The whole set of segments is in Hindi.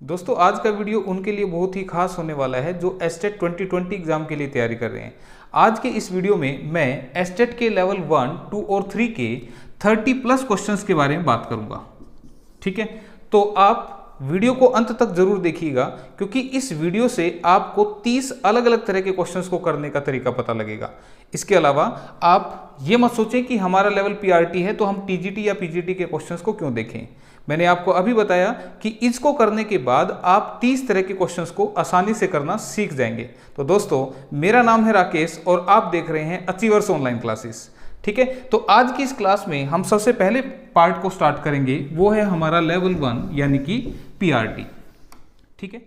दोस्तों आज का वीडियो उनके लिए बहुत ही खास होने वाला है जो एस्टेट 2020 एग्जाम के लिए तैयारी कर रहे हैं। आज के इस वीडियो में मैं एस्टेट के लेवल 1, 2 और 3 के 30+ क्वेश्चंस के बारे में बात करूंगा। ठीक है, तो आप वीडियो को अंत तक जरूर देखिएगा क्योंकि इस वीडियो से आपको 30 अलग अलग तरह के क्वेश्चंस को करने का तरीका पता लगेगा। इसके अलावा आप ये मत सोचें कि हमारा लेवल पीआरटी है तो हम टीजीटी या पीजीटी के क्वेश्चंस को क्यों देखें। मैंने आपको अभी बताया कि इसको करने के बाद आप 30 तरह के क्वेश्चंस को आसानी से करना सीख जाएंगे। तो दोस्तों मेरा नाम है राकेश और आप देख रहे हैं अचीवर्स ऑनलाइन क्लासेस। ठीक है, तो आज की इस क्लास में हम सबसे पहले पार्ट को स्टार्ट करेंगे, वो है हमारा लेवल 1 यानी कि पीआरटी। ठीक है,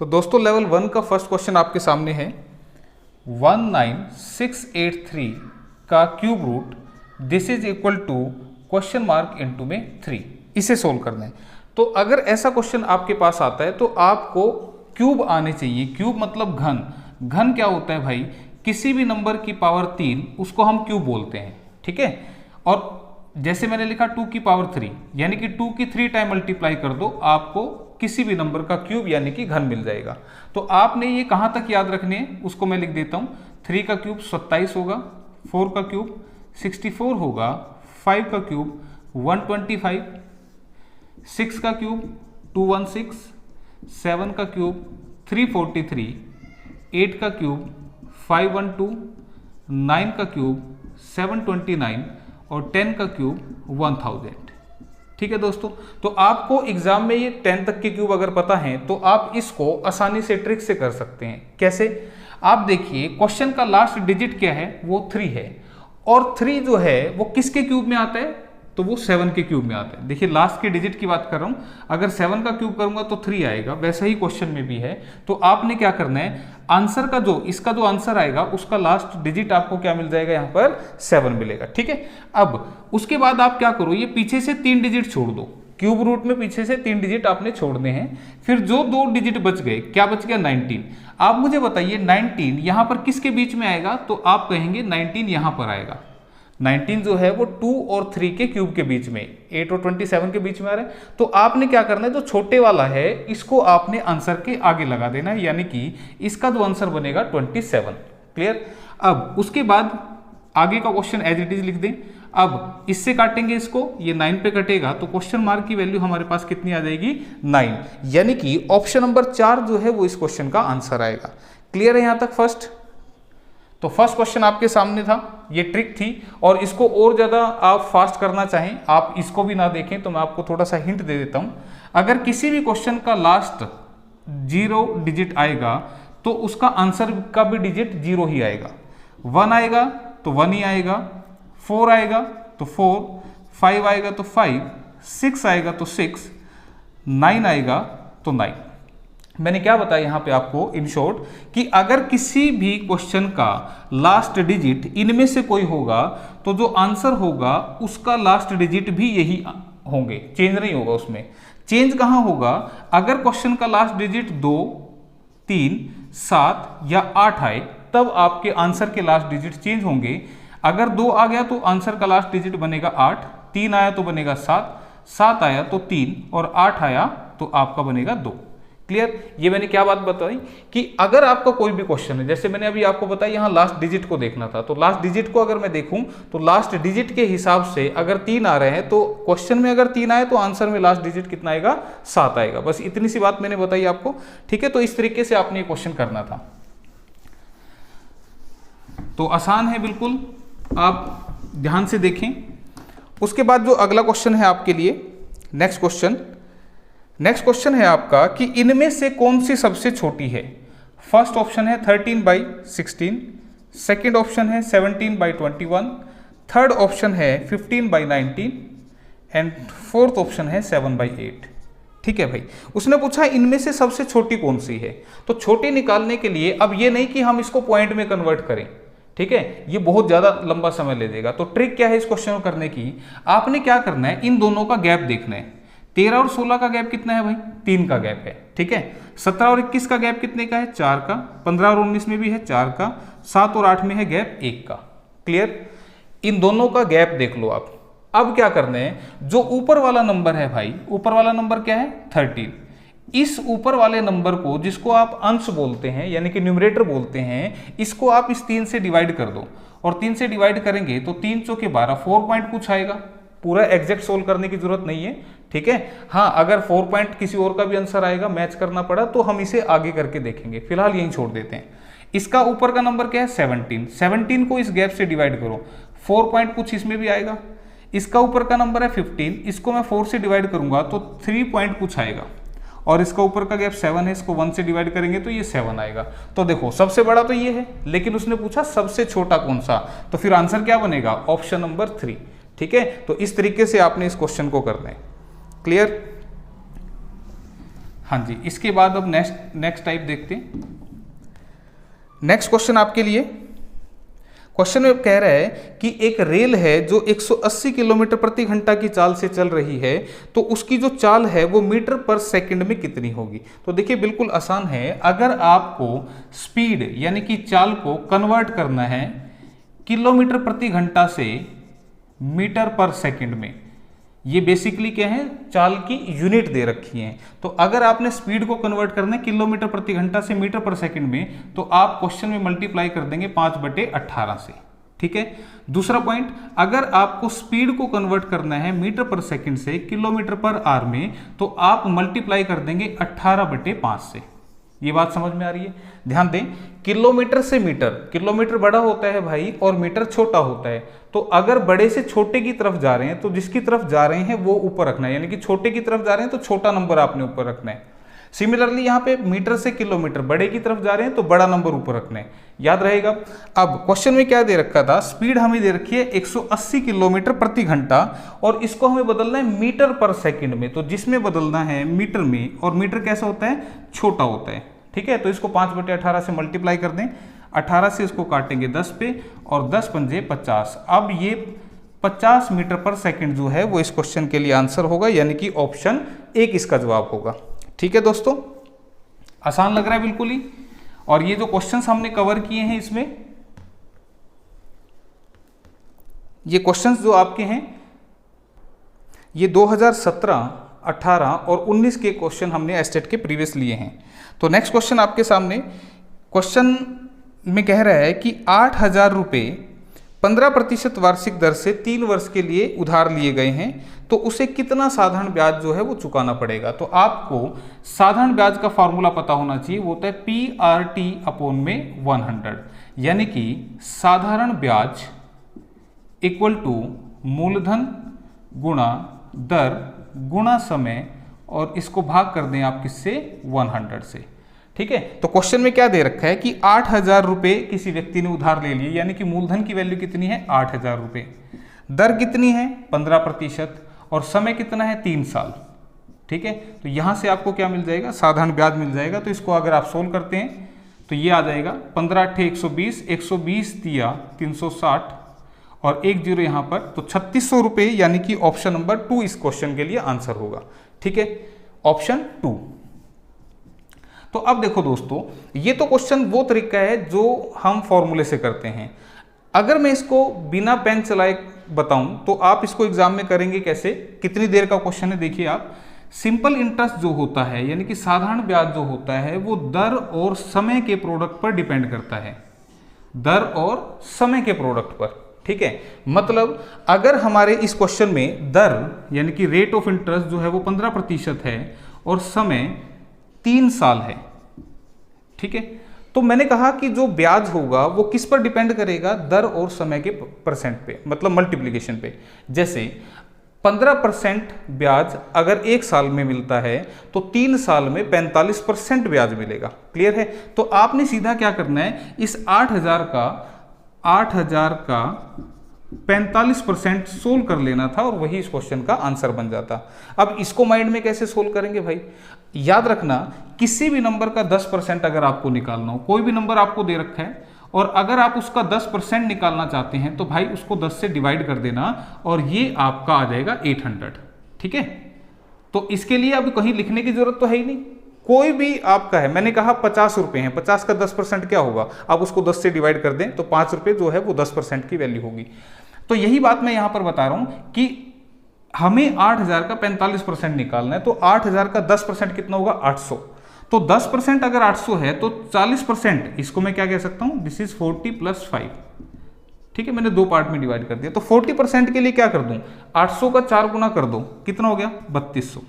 तो दोस्तों लेवल 1 का फर्स्ट क्वेश्चन आपके सामने है 19683 का cube root this is equal to question mark into में 3। इसे सोल्व करना है। तो अगर ऐसा क्वेश्चन आपके पास आता है तो आपको क्यूब आने चाहिए। क्यूब मतलब घन। घन क्या होता है भाई? किसी भी नंबर की पावर 3 उसको हम क्यूब बोलते हैं। ठीक है, और जैसे मैंने लिखा 2 की पावर 3 यानी कि 2 की 3 टाइम मल्टीप्लाई कर दो, आपको किसी भी नंबर का क्यूब यानी कि घन मिल जाएगा। तो आपने ये कहाँ तक याद रखने हैं उसको मैं लिख देता हूँ। 3 का क्यूब 27 होगा, 4 का क्यूब 64 होगा, 5 का क्यूब 125, 6 का क्यूब 216, 7 का क्यूब 343, 8 का क्यूब 512, 9 का क्यूब 729 और 10 का क्यूब 1000। ठीक है दोस्तों, तो आपको एग्जाम में ये 10 तक के क्यूब अगर पता है तो आप इसको आसानी से ट्रिक से कर सकते हैं। कैसे? आप देखिए क्वेश्चन का लास्ट डिजिट क्या है, वो 3 है और 3 जो है वो किसके क्यूब में आता है? तो वो 7 के क्यूब में आता है। देखिए लास्ट के डिजिट की बात कर रहा हूं, अगर 7 का क्यूब करूंगा तो 3 आएगा, वैसा ही क्वेश्चन में भी है। तो आपने क्या करना है, आंसर का इसका जो आंसर आएगा उसका लास्ट डिजिट आपको क्या मिल जाएगा, यहाँ पर 7 मिलेगा। ठीक है, अब उसके बाद आप क्या करो, ये पीछे से 3 डिजिट छोड़ दो। क्यूब रूट में पीछे से 3 डिजिट आपने छोड़ने हैं। फिर जो 2 डिजिट बच गए, क्या बच गया? 19। आप मुझे बताइए 19 यहां पर किसके बीच में आएगा? तो आप कहेंगे 19 यहां पर आएगा। 19 जो है वो 2 और 3 के क्यूब के बीच में, 8 और 27 के बीच में आ रहा है। तो आपने क्या करना है, जो छोटे वाला है इसको आपने आंसर के आगे लगा देना है, यानी कि इसका जो आंसर बनेगा 27। क्लियर? अब उसके बाद आगे का क्वेश्चन एज इट इज लिख दें। अब इससे काटेंगे इसको, ये 9 पे कटेगा तो क्वेश्चन मार्क की वैल्यू हमारे पास कितनी आ जाएगी? 9, यानी कि ऑप्शन नंबर 4 जो है वो इस क्वेश्चन का आंसर आएगा। क्लियर है यहां तक फर्स्ट? तो फर्स्ट क्वेश्चन आपके सामने था, ये ट्रिक थी। और इसको और ज़्यादा आप फास्ट करना चाहें, आप इसको भी ना देखें तो मैं आपको थोड़ा सा हिंट दे देता हूं। अगर किसी भी क्वेश्चन का लास्ट 0 डिजिट आएगा तो उसका आंसर का भी डिजिट 0 ही आएगा। 1 आएगा तो 1 ही आएगा, 4 आएगा तो 4, 5 आएगा तो 5, 6 आएगा तो 6, 9 आएगा तो 9। मैंने क्या बताया यहाँ पे आपको इन शॉर्ट कि अगर किसी भी क्वेश्चन का लास्ट डिजिट इनमें से कोई होगा तो जो आंसर होगा उसका लास्ट डिजिट भी यही होंगे, चेंज नहीं होगा उसमें। चेंज कहाँ होगा? अगर क्वेश्चन का लास्ट डिजिट 2, 3, 7 या 8 आए तब आपके आंसर के लास्ट डिजिट चेंज होंगे। अगर 2 आ गया तो आंसर का लास्ट डिजिट बनेगा 8, 3 आया तो बनेगा 7, 7 आया तो 3 और 8 आया तो आपका बनेगा 2। क्लियर? ये मैंने क्या बात बताई कि अगर आपका कोई भी क्वेश्चन है, जैसे मैंने अभी आपको बताया यहाँ लास्ट डिजिट को देखना था, तो लास्ट डिजिट को अगर मैं देखूं तो लास्ट डिजिट के हिसाब से अगर 3 आ रहे हैं तो क्वेश्चन में अगर 3 आए तो आंसर में लास्ट डिजिट कितना आएगा? 7 आएगा। बस इतनी सी बात मैंने बताई आपको। ठीक है, तो इस तरीके से आपने ये क्वेश्चन करना था। तो आसान है बिल्कुल, आप ध्यान से देखें। उसके बाद जो अगला क्वेश्चन है आपके लिए, नेक्स्ट क्वेश्चन है आपका कि इनमें से कौन सी सबसे छोटी है? फर्स्ट ऑप्शन है 13/16, सेकंड ऑप्शन है 17/21, थर्ड ऑप्शन है 15/19 एंड फोर्थ ऑप्शन है 7/8। ठीक है भाई, उसने पूछा इनमें से सबसे छोटी कौन सी है। तो छोटी निकालने के लिए अब ये नहीं कि हम इसको पॉइंट में कन्वर्ट करें, ठीक है, ये बहुत ज्यादा लंबा समय ले लेगा। तो ट्रिक क्या है इस क्वेश्चन को करने की? आपने क्या करना है, इन दोनों का गैप देखना है। 13 और 16 का गैप कितना है भाई? 3 का गैप है। ठीक है, 17 और 21 का गैप कितने का है? 4 का। 15 और 19 में भी है 4 का। 7 और 8 में है गैप 1 का। क्लियर? इन दोनों का गैप देख लो आप। अब क्या करना है, जो ऊपर वाला नंबर है भाई, ऊपर वाला नंबर क्या है? 13। इस ऊपर वाले नंबर को, जिसको आप अंश बोलते हैं यानी कि न्यूमरेटर बोलते हैं, इसको आप इस 3 से डिवाइड कर दो, और 3 से डिवाइड करेंगे तो 3 चौके 12, 4 पॉइंट कुछ आएगा। पूरा एग्जैक्ट सोल्व करने की जरूरत नहीं है, ठीक है। हाँ, अगर 4 पॉइंट किसी और का भी आंसर आएगा, मैच करना पड़ा, तो हम इसे आगे करके देखेंगे, फिलहाल यहीं छोड़ देते हैं। इसका ऊपर का नंबर क्या है 17, 17 को इस गैप से डिवाइड करो, 4 पॉइंट कुछ इसमें भी आएगा। इसका ऊपर का नंबर है 15, इसको मैं 4 से डिवाइड करूंगा तो 3 पॉइंट कुछ आएगा, और इसका ऊपर का गैप 7 है, इसको 1 से डिवाइड करेंगे तो ये 7 आएगा। तो देखो सबसे बड़ा तो ये है, लेकिन उसने पूछा सबसे छोटा कौन सा, तो फिर आंसर क्या बनेगा, ऑप्शन नंबर 3, ठीक है। तो इस तरीके से आपने इस क्वेश्चन को करना है। क्लियर? हाँ जी, इसके बाद अब नेक्स्ट टाइप देखते हैं। नेक्स्ट क्वेश्चन आपके लिए, क्वेश्चन में कह रहा है कि एक रेल है जो 180 किलोमीटर प्रति घंटा की चाल से चल रही है, तो उसकी जो चाल है वो मीटर पर सेकंड में कितनी होगी। तो देखिए बिल्कुल आसान है, अगर आपको स्पीड यानी कि चाल को कन्वर्ट करना है किलोमीटर प्रति घंटा से मीटर पर सेकंड में, ये बेसिकली क्या है, चाल की यूनिट दे रखी है। तो अगर आपने स्पीड को कन्वर्ट करना है किलोमीटर प्रति घंटा से मीटर पर सेकंड में, तो आप क्वेश्चन में मल्टीप्लाई कर देंगे 5/18 से, ठीक है। दूसरा पॉइंट, अगर आपको स्पीड को कन्वर्ट करना है मीटर पर सेकंड से किलोमीटर पर आवर में, तो आप मल्टीप्लाई कर देंगे 18/5 से। ये बात समझ में आ रही है? ध्यान दें, किलोमीटर से मीटर, किलोमीटर बड़ा होता है भाई और मीटर छोटा होता है, तो अगर बड़े से छोटे की तरफ जा रहे हैं तो जिसकी तरफ जा रहे हैं वो ऊपर रखना है, यानी कि छोटे की तरफ जा रहे हैं तो छोटा नंबर आपने ऊपर रखना है। सिमिलरली यहाँ पे मीटर से किलोमीटर, बड़े की तरफ जा रहे हैं तो बड़ा नंबर ऊपर रखना है, याद रहेगा। अब क्वेश्चन में क्या दे रखा था, स्पीड हमें दे रखी है 180 किलोमीटर प्रति घंटा, और इसको हमें बदलना है मीटर पर सेकंड में, तो जिसमें बदलना है मीटर में, और मीटर कैसा होता है, छोटा होता है, ठीक है। तो इसको 5/18 से मल्टीप्लाई कर दें, 18 से इसको काटेंगे 10 पे, और 10 पंजे 50। अब ये 50 मीटर पर सेकंड जो है वो इस क्वेश्चन के लिए आंसर होगा, यानी कि ऑप्शन 1 इसका जवाब होगा। ठीक है दोस्तों, आसान लग रहा है बिल्कुल ही। और ये जो क्वेश्चंस हमने कवर किए हैं इसमें, ये क्वेश्चंस जो आपके हैं ये 2017, 18 और 19 के क्वेश्चन हमने एस्टेट के प्रीवियस लिए हैं। तो नेक्स्ट क्वेश्चन आपके सामने, क्वेश्चन में कह रहा है कि 8,000 रुपये 15% वार्षिक दर से 3 वर्ष के लिए उधार लिए गए हैं, तो उसे कितना साधारण ब्याज जो है वो चुकाना पड़ेगा। तो आपको साधारण ब्याज का फॉर्मूला पता होना चाहिए, वो होता है PRT/100, यानी कि साधारण ब्याज इक्वल टू मूलधन गुणा दर गुणा समय, और इसको भाग कर दें आप किससे, 100 से। ठीक है, तो क्वेश्चन में क्या दे रखा है कि 8,000 रुपये किसी व्यक्ति ने उधार ले लिए, यानी कि मूलधन की वैल्यू कितनी है 8,000 रुपये, दर कितनी है 15%, और समय कितना है 3 साल। ठीक है, तो यहां से आपको क्या मिल जाएगा, साधारण ब्याज मिल जाएगा। तो इसको अगर आप सोल्व करते हैं तो ये आ जाएगा 15×8 = 120, 120 दिया 360 और 1 0 यहाँ पर, तो 3600 रुपये, यानी कि ऑप्शन नंबर 2 इस क्वेश्चन के लिए आंसर होगा। ठीक है, ऑप्शन 2। तो अब देखो दोस्तों, ये तो क्वेश्चन वो तरीका है जो हम फॉर्मूले से करते हैं। अगर मैं इसको बिना पेन चलाए बताऊं तो आप इसको एग्जाम में करेंगे कैसे, कितनी देर का क्वेश्चन है, देखिए आप। सिंपल इंटरेस्ट जो होता है, यानी कि साधारण ब्याज जो होता है, वो दर और समय के प्रोडक्ट पर डिपेंड करता है, दर और समय के प्रोडक्ट पर। ठीक है, मतलब अगर हमारे इस क्वेश्चन में दर यानी कि रेट ऑफ इंटरेस्ट जो है वो 15% है और समय 3 साल है। ठीक है, तो मैंने कहा कि जो ब्याज होगा वो किस पर डिपेंड करेगा, दर और समय के परसेंट पे, मतलब मल्टीप्लिकेशन पे। जैसे 15% ब्याज अगर 1 साल में मिलता है तो 3 साल में 45% ब्याज मिलेगा। क्लियर है, तो आपने सीधा क्या करना है, इस 8,000 का 45% सोल्व कर लेना था और वही इस क्वेश्चन का आंसर बन जाता। अब इसको माइंड में कैसे सोल्व करेंगे भाई, याद रखना किसी भी नंबर का 10% अगर आपको निकालना हो, कोई भी नंबर आपको दे रखा है और अगर आप उसका 10% निकालना चाहते हैं तो भाई उसको 10 से डिवाइड कर देना और ये आपका आ जाएगा 800। ठीक है, तो इसके लिए अब कहीं लिखने की जरूरत तो है ही नहीं, कोई भी आपका है। मैंने कहा 50 रुपये हैं, 50 का 10% क्या होगा, आप उसको 10 से डिवाइड कर दें तो 5 रुपये जो है वो 10% की वैल्यू होगी। तो यही बात मैं यहां पर बता रहा हूं कि हमें 8000 का 45% निकालना है, तो 8000 का 10% कितना होगा 800। तो 10% अगर 800 है तो 40%, इसको मैं क्या कह सकता हूं, दिस इज 40 + 5। ठीक है, मैंने दो पार्ट में डिवाइड कर दिया। तो 40% के लिए क्या कर दूं, 800 का 4 गुना कर दो, कितना हो गया 3200।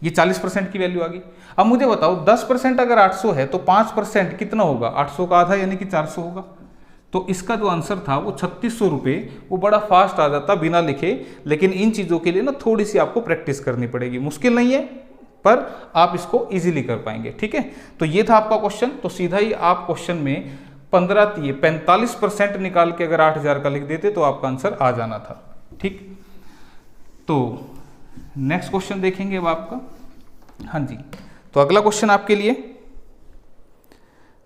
ये 40% की वैल्यू आ गई। अब मुझे बताओ 10% अगर 800 है तो 5% कितना होगा, 800 का आधा यानी कि 400 होगा। तो इसका जो आंसर था वो 3600 रुपये। वो बड़ा फास्ट आ जाता बिना लिखे, लेकिन इन चीज़ों के लिए ना थोड़ी सी आपको प्रैक्टिस करनी पड़ेगी। मुश्किल नहीं है, पर आप इसको इजीली कर पाएंगे। ठीक है, तो ये था आपका क्वेश्चन। तो सीधा ही आप क्वेश्चन में 45% निकाल के अगर 8000 का लिख देते तो आपका आंसर आ जाना था। ठीक, तो नेक्स्ट क्वेश्चन देखेंगे अब आपका। हाँ जी, तो अगला क्वेश्चन आपके लिए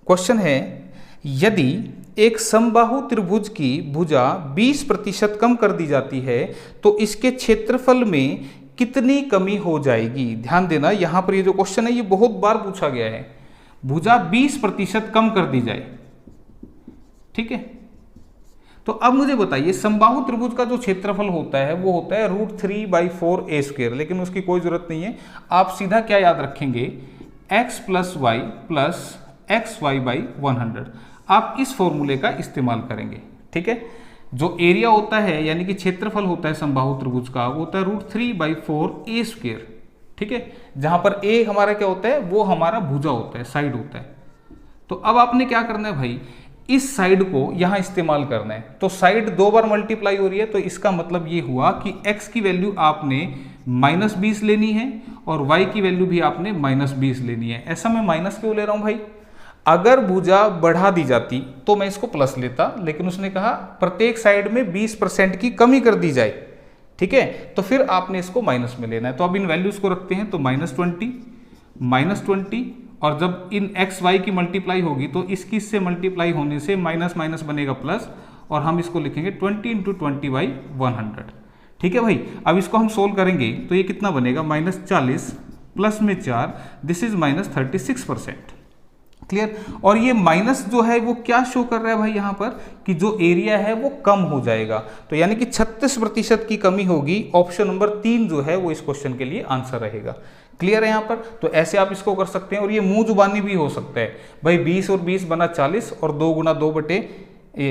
क्वेश्चन है, यदि एक समबाहु त्रिभुज की भुजा 20% कम कर दी जाती है तो इसके क्षेत्रफल में कितनी कमी हो जाएगी। ध्यान देना, यहां पर ये जो क्वेश्चन है ये बहुत बार पूछा गया है। भुजा 20% कम कर दी जाए, ठीक है। तो अब मुझे बताइए समबाहु त्रिभुज का जो क्षेत्रफल होता है वो होता है √3/4a², लेकिन उसकी कोई जरूरत नहीं है। आप सीधा क्या याद रखेंगे, x + y + xy/100। आप इस फॉर्मूले का इस्तेमाल करेंगे। ठीक है, जो एरिया होता है यानी कि क्षेत्रफल होता है समबाहु त्रिभुज का वो होता है √3/4a²। ठीक है, जहां पर a हमारा क्या होता है, वो हमारा भुजा होता है, साइड होता है। तो अब आपने क्या करना है भाई, इस साइड को यहां इस्तेमाल करना है। तो साइड 2 बार मल्टीप्लाई हो रही है, तो इसका मतलब ये हुआ कि x की वैल्यू आपने -20 लेनी है और y की वैल्यू भी आपने -20 लेनी है। ऐसा मैं माइनस क्यों ले रहा हूं भाई, अगर भुजा बढ़ा दी जाती तो मैं इसको प्लस लेता, लेकिन उसने कहा प्रत्येक साइड में 20% की कमी कर दी जाए। ठीक है, तो फिर आपने इसको माइनस में लेना है। तो अब इन वैल्यूज को रखते हैं, तो -20 और जब इन x y की मल्टीप्लाई होगी तो इसकी इससे मल्टीप्लाई होने से माइनस माइनस बनेगा प्लस, और हम इसको लिखेंगे 20 × 20/100। ठीक है भाई, अब इसको हम सोल्व करेंगे तो ये कितना बनेगा, -40 प्लस में 4, दिस इज -36%। क्लियर। और ये माइनस जो है वो क्या शो कर रहा है भाई यहाँ पर, कि जो एरिया है वो कम हो जाएगा। तो यानी कि 36% की कमी होगी। ऑप्शन नंबर 3 जो है वो इस क्वेश्चन के लिए आंसर रहेगा। क्लियर है यहाँ पर। तो ऐसे आप इसको कर सकते हैं, और ये मुंह जुबानी भी हो सकता है भाई, 20 और 20 बना 40 और 2 × 2 बटे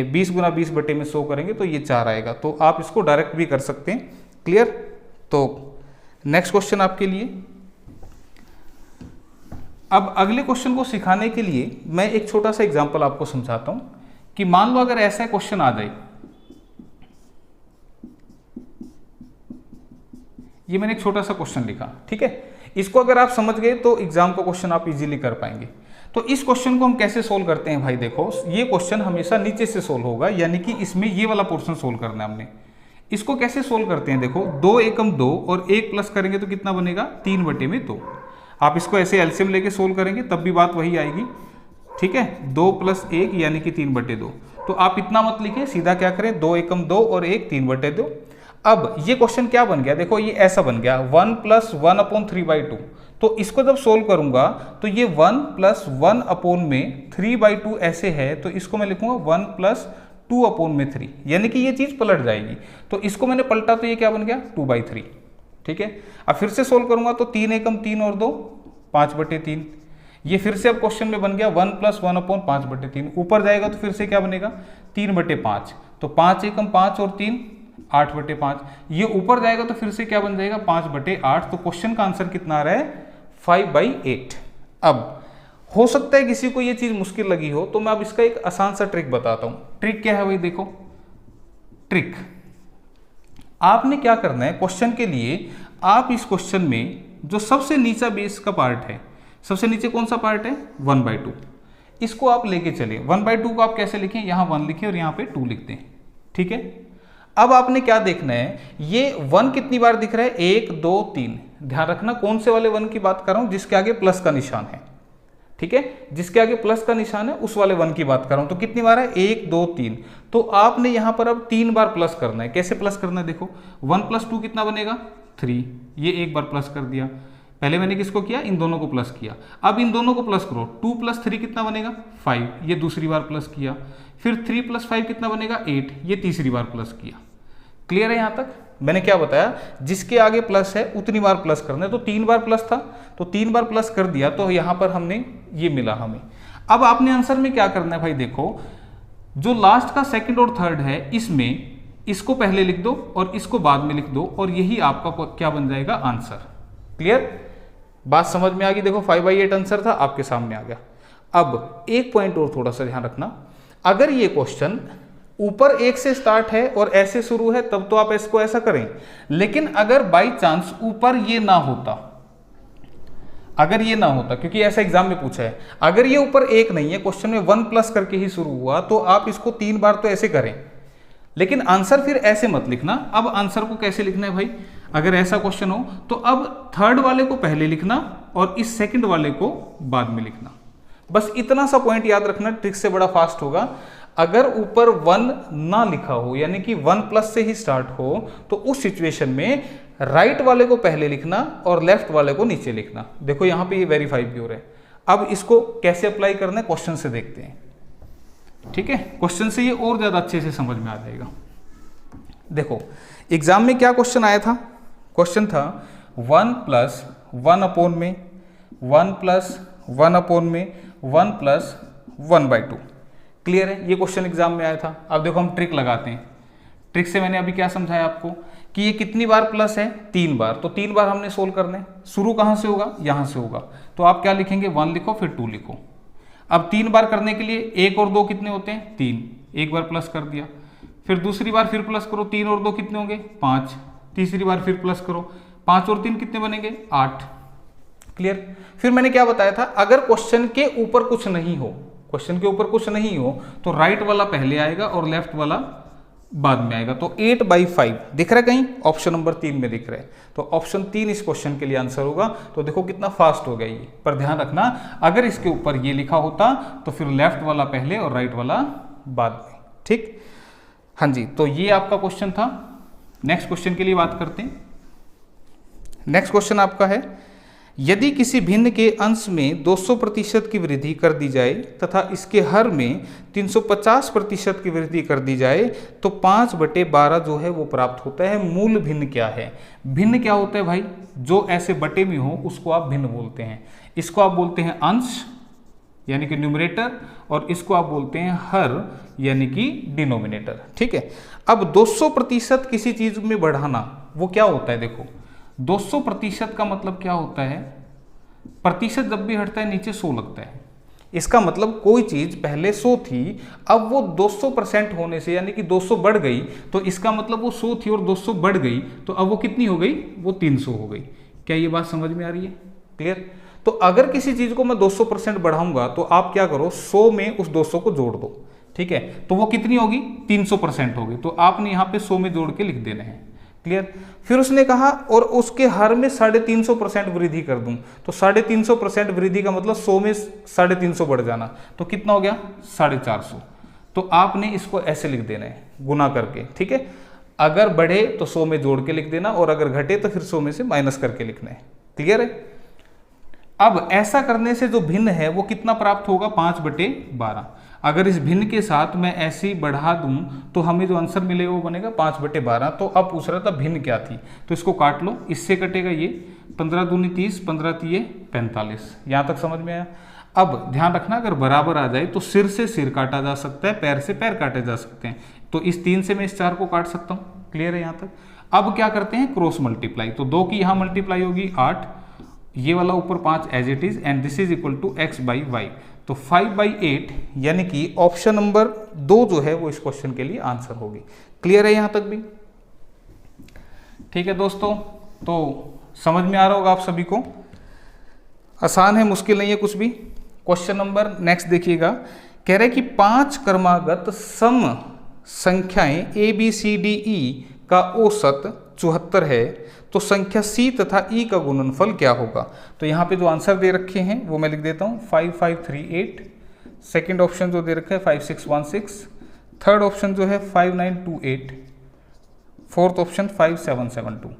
20 × 20 बटे में 100 करेंगे तो ये 4 आएगा। तो आप इसको डायरेक्ट भी कर सकते हैं। क्लियर। तो नेक्स्ट क्वेश्चन आपके लिए। अब अगले क्वेश्चन को सिखाने के लिए मैं एक छोटा सा एग्जांपल आपको समझाता हूं कि मान लो अगर ऐसा क्वेश्चन आ जाए, ये मैंने एक छोटा सा क्वेश्चन लिखा, ठीक है, इसको अगर आप समझ गए तो एग्जाम का क्वेश्चन आप इजीली कर पाएंगे। तो इस क्वेश्चन को हम कैसे सोल्व करते हैं भाई, देखो ये क्वेश्चन हमेशा नीचे से सोल्व होगा, यानी कि इसमें ये वाला पोर्शन सोल्व करना है हमने। इसको कैसे सोल्व करते हैं, देखो 2 एकम 2 और 1 प्लस करेंगे तो कितना बनेगा, 3/2। आप इसको ऐसे एलसीएम लेके सोल्व करेंगे तब भी बात वही आएगी। ठीक है, 2 + 1 यानी कि 3/2। तो आप इतना मत लिखें, सीधा क्या करें, 2 एकम 2 और 1 3/2। अब ये क्वेश्चन क्या बन गया, देखो ये ऐसा बन गया 1 + 1/3/2। तो इसको जब सोल्व करूंगा तो ये 1 + 1/3/2 ऐसे है, तो इसको मैं लिखूंगा 1 + 2/3, यानी कि ये चीज पलट जाएगी। तो इसको मैंने पलटा तो ये क्या बन गया 2/3। ठीक है, अब फिर से सोल्व करूंगा तो 3 एकम 3 और 2 5/3। ये फिर से अब क्वेश्चन में बन गया 1 + 1/5/3। ऊपर जाएगा तो फिर से क्या बनेगा 3/5। तो 5 एकम 5 और 3 8/5। ये ऊपर जाएगा तो फिर से क्या बन जाएगा 5/8। तो क्वेश्चन का आंसर कितना आ रहा है 5/8। अब हो सकता है किसी को ये चीज मुश्किल लगी हो, तो मैं अब इसका एक आसान सा ट्रिक बताता हूं। ट्रिक क्या है भाई, देखो ट्रिक आपने क्या करना है, क्वेश्चन के लिए आप इस क्वेश्चन में जो सबसे नीचा बेस का पार्ट है, सबसे नीचे कौन सा पार्ट है 1/2, इसको आप लेके चलिए। 1/2 को आप कैसे लिखें, यहां 1 लिखें और यहां पे 2 लिखते हैं। ठीक है, अब आपने क्या देखना है, ये 1 कितनी बार दिख रहा है 1 2 3। ध्यान रखना कौन से वाले 1 की बात कर रहा हूं, जिसके आगे प्लस का निशान है। ठीक है, जिसके आगे प्लस का निशान है उस वाले 1 की बात कर रहा हूं। तो कितनी बार है 1 2 3। तो आपने यहां पर अब 3 बार प्लस करना है। कैसे प्लस करना है, देखो 1 + 2 कितना बनेगा 3। ये एक बार प्लस कर दिया, पहले मैंने किसको किया, इन दोनों को प्लस किया। अब इन दोनों को प्लस करो, 2 + 3 कितना बनेगा 5। ये दूसरी बार प्लस किया। फिर 3 + 5 कितना बनेगा 8। ये तीसरी बार प्लस किया। क्लियर है यहां तक। मैंने क्या बताया, जिसके आगे प्लस है उतनी बार प्लस करना है, तो 3 बार प्लस था तो 3 बार प्लस कर दिया, तो यहाँ पर हमने ये मिला हमें। अब आपने आंसर में क्या करना है भाई, देखो जो लास्ट का सेकंड और थर्ड है इसमें इसको पहले लिख दो और इसको बाद में लिख दो, और यही आपका क्या बन जाएगा, आंसर। क्लियर, बात समझ में आ गई। देखो 5/8 आंसर था, आपके सामने आ गया। अब एक पॉइंट और थोड़ा सा ध्यान रखना, अगर ये क्वेश्चन ऊपर 1 से स्टार्ट है और ऐसे शुरू है तब तो आप इसको ऐसा करें, लेकिन अगर बाई चांस ऊपर ये ना होता, अगर ये ना होता, क्योंकि ऐसा एग्जाम में पूछा है, अगर ये ऊपर 1 नहीं है, क्वेश्चन में 1 प्लस करके ही शुरू हुआ, तो आप इसको 3 बार तो ऐसे करें, लेकिन आंसर फिर ऐसे मत लिखना। अब आंसर को कैसे लिखना है भाई, अगर ऐसा क्वेश्चन हो तो अब थर्ड वाले को पहले लिखना और इस सेकंड वाले को बाद में लिखना। बस इतना सा पॉइंट याद रखना, ट्रिक से बड़ा फास्ट होगा। अगर ऊपर 1 ना लिखा हो, यानी कि 1 प्लस से ही स्टार्ट हो, तो उस सिचुएशन में राइट वाले को पहले लिखना और लेफ्ट वाले को नीचे लिखना। देखो यहाँ पे ये वेरीफाई भी हो रहा है। अब इसको कैसे अप्लाई करना है, क्वेश्चन से देखते हैं। ठीक है, क्वेश्चन से ये और ज्यादा अच्छे से समझ में आ जाएगा। देखो एग्जाम में क्या क्वेश्चन आया था, क्वेश्चन था 1 प्लस 1 अपॉन में 1 प्लस 1 अपॉन में 1 प्लस 1/2। क्लियर है, ये क्वेश्चन एग्जाम में आया था। अब देखो हम ट्रिक लगाते हैं। ट्रिक से मैंने अभी क्या समझाया आपको कि ये कितनी बार प्लस है, 3 बार, तो 3 बार हमने सोल्व करना है। शुरू कहाँ से होगा, यहाँ से होगा, तो आप क्या लिखेंगे, 1 लिखो फिर 2 लिखो। अब 3 बार करने के लिए 1 और 2 कितने होते हैं, 3, एक बार प्लस कर दिया, फिर दूसरी बार फिर प्लस करो, 3 और 2 कितने होंगे, 5, तीसरी बार फिर प्लस करो, 5 और 3 कितने बनेंगे, 8। क्लियर, फिर मैंने क्या बताया था, अगर क्वेश्चन के ऊपर कुछ नहीं हो, क्वेश्चन के ऊपर कुछ नहीं हो तो राइट वाला पहले आएगा और लेफ्ट वाला बाद में आएगा। तो 8/5 दिख रहा है कहीं, ऑप्शन नंबर 3 में दिख रहा है, तो ऑप्शन 3 इस क्वेश्चन के लिए आंसर होगा। तो देखो कितना फास्ट हो गया ये, पर ध्यान रखना अगर इसके ऊपर ये लिखा होता तो फिर लेफ्ट वाला पहले और राइट वाला बाद में। ठीक, हाँ जी, तो ये आपका क्वेश्चन था। नेक्स्ट क्वेश्चन के लिए बात करते हैं। नेक्स्ट क्वेश्चन आपका है, यदि किसी भिन्न के अंश में 200% की वृद्धि कर दी जाए तथा इसके हर में 350% की वृद्धि कर दी जाए तो 5/12 जो है वो प्राप्त होता है। मूल भिन्न क्या है, भिन्न क्या होता है भाई, जो ऐसे बटे में हो उसको आप भिन्न बोलते हैं। इसको आप बोलते हैं अंश यानी कि न्यूमरेटर, और इसको आप बोलते हैं हर यानी कि डिनोमिनेटर। ठीक है, अब 200% किसी चीज में बढ़ाना वो क्या होता है, देखो 200% का मतलब क्या होता है, प्रतिशत जब भी हटता है नीचे 100 लगता है। इसका मतलब कोई चीज पहले 100 थी, अब वो 200% होने से यानी कि 200 बढ़ गई, तो इसका मतलब वो 100 थी और 200 बढ़ गई, तो अब वो कितनी हो गई, वो 300 हो गई। क्या ये बात समझ में आ रही है, क्लियर। तो अगर किसी चीज को मैं 200% बढ़ाऊंगा तो आप क्या करो, 100 में उस 200 को जोड़ दो, ठीक है, तो वो कितनी होगी, 300% होगी। तो आपने यहाँ पे 100 में जोड़ के लिख देना है, क्लियर। फिर उसने कहा और उसके हर में 350% वृद्धि कर दूं, तो 350% वृद्धि का मतलब 100 में 350 बढ़ जाना, तो कितना हो गया 450। तो आपने इसको ऐसे लिख देना है गुना करके, ठीक है। अगर बढ़े तो 100 में जोड़ के लिख देना और अगर घटे तो फिर 100 में से माइनस करके लिखना है, क्लियर है। अब ऐसा करने से जो भिन्न है वो कितना प्राप्त होगा, 5/12। अगर इस भिन्न के साथ मैं ऐसे ही बढ़ा दूं तो हमें जो आंसर मिलेगा वो बनेगा 5/12। तो अब पूछ रहा था भिन्न क्या थी, तो इसको काट लो, इससे कटेगा ये 15 दूनी 30, 15 तिये 45। यहाँ तक समझ में आया। अब ध्यान रखना अगर बराबर आ जाए तो सिर से सिर काटा जा सकता है, पैर से पैर काटे जा सकते हैं। तो इस 3 से मैं इस 4 को काट सकता हूँ, क्लियर है यहाँ तक। अब क्या करते हैं, क्रॉस मल्टीप्लाई, तो 2 की यहाँ मल्टीप्लाई होगी 8, ये वाला ऊपर 5 as it is, and this is equal to x/y। तो 5/8 यानी कि ऑप्शन नंबर 2 जो है वो इस क्वेश्चन के लिए आंसर होगी। क्लियर है यहां तक भी, ठीक है दोस्तों। तो समझ में आ रहा होगा आप सभी को, आसान है, मुश्किल नहीं है कुछ भी। क्वेश्चन नंबर नेक्स्ट देखिएगा, कह रहे कि 5 क्रमागत सम संख्याएं ABCDE का औसत 74 है, तो संख्या C तथा E का गुणनफल क्या होगा। तो यहाँ पे जो आंसर दे रखे हैं वो मैं लिख देता हूँ 5538, सेकंड ऑप्शन जो दे रखा है 5616, थर्ड ऑप्शन जो है 5928, फोर्थ ऑप्शन 5772।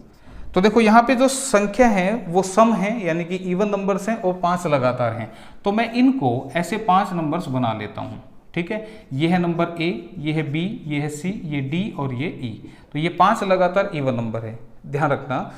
तो देखो यहाँ पे जो संख्या है वो सम है यानी कि इवन नंबर्स हैं और 5 लगातार हैं, तो मैं इनको ऐसे 5 नंबर्स बना लेता हूँ, ठीक है, ये है नंबर ए, ये है बी, ये है सी, ये डी और ये ई। तो ये 5 लगातार इवन नंबर है। ध्यान रखना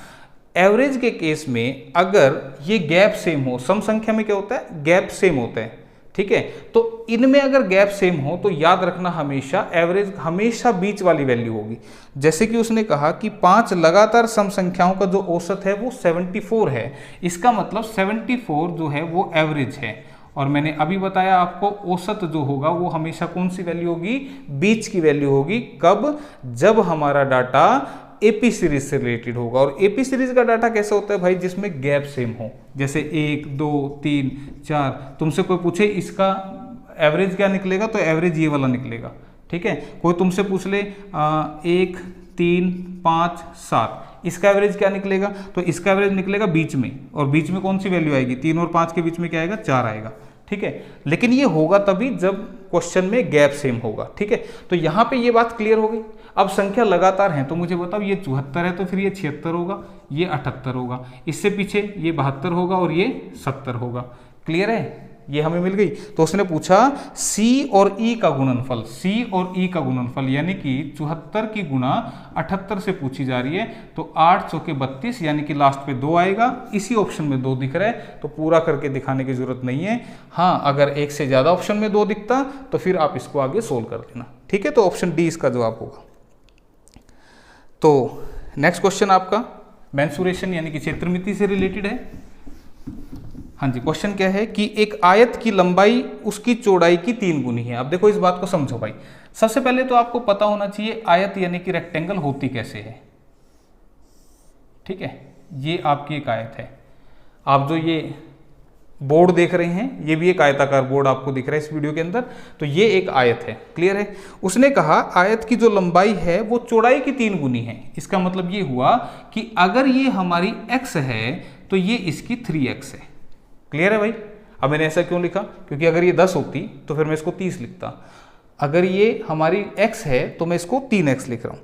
एवरेज के केस में अगर ये गैप सेम हो, सम संख्या में क्या होता है, गैप सेम होता है, ठीक है, तो इनमें अगर गैप सेम हो तो याद रखना हमेशा एवरेज हमेशा बीच वाली वैल्यू होगी। जैसे कि उसने कहा कि 5 लगातार सम संख्याओं का जो औसत है वो 74 है, इसका मतलब 74 जो है वो एवरेज है। और मैंने अभी बताया आपको औसत जो होगा वो हमेशा कौन सी वैल्यू होगी, बीच की वैल्यू होगी। कब, जब हमारा डाटा एपी सीरीज से रिलेटेड होगा। और एपी सीरीज का डाटा कैसा होता है भाई, जिसमें गैप सेम हो, जैसे 1 2 3 4। तुमसे कोई पूछे इसका एवरेज क्या निकलेगा, तो एवरेज ये वाला निकलेगा, ठीक है। कोई तुमसे पूछ ले 1 3 5 7, इसका एवरेज क्या निकलेगा, तो इसका एवरेज निकलेगा बीच में, और बीच में कौन सी वैल्यू आएगी, 3 और 5 के बीच में क्या आएगा, 4 आएगा, ठीक है। लेकिन ये होगा तभी जब क्वेश्चन में गैप सेम होगा, ठीक है। तो यहाँ पे ये बात क्लियर हो गई। अब संख्या लगातार है तो मुझे बताओ ये 74 है तो फिर ये 76 होगा, ये 78 होगा, इससे पीछे ये 72 होगा और ये 70 होगा। क्लियर है, ये हमें मिल गई। तो उसने पूछा C और E का गुणनफल, C और E का गुणनफल यानी कि 74 की गुणा 78 से पूछी जा रही है। तो 8 चौके 32 यानी कि लास्ट पे 2 आएगा। इसी ऑप्शन में 2 दिख रहा है तो पूरा करके दिखाने की जरूरत नहीं है। हाँ, अगर एक से ज़्यादा ऑप्शन में 2 दिखता तो फिर आप इसको आगे सोल्व कर देना, ठीक है। तो ऑप्शन डी इसका जवाब होगा। तो नेक्स्ट क्वेश्चन आपका मेंसुरेशन यानी कि क्षेत्रमिति से रिलेटेड है। हाँ जी, क्वेश्चन क्या है कि एक आयत की लंबाई उसकी चौड़ाई की 3 गुनी है। अब देखो इस बात को समझो भाई। सबसे पहले तो आपको पता होना चाहिए आयत यानी कि रेक्टेंगल होती कैसे है, ठीक है। ये आपकी एक आयत है। आप जो ये बोर्ड देख रहे हैं ये भी एक आयताकार बोर्ड आपको दिख रहा है इस वीडियो के अंदर। तो ये एक आयत है, क्लियर है। उसने कहा आयत की जो लंबाई है वो चौड़ाई की 3 गुनी है। इसका मतलब ये हुआ कि अगर ये हमारी x है तो ये इसकी 3x है। क्लियर है भाई। अब मैंने ऐसा क्यों लिखा, क्योंकि अगर ये 10 होती तो फिर मैं इसको 30 लिखता। अगर ये हमारी x है तो मैं इसको 3x लिख रहा हूं।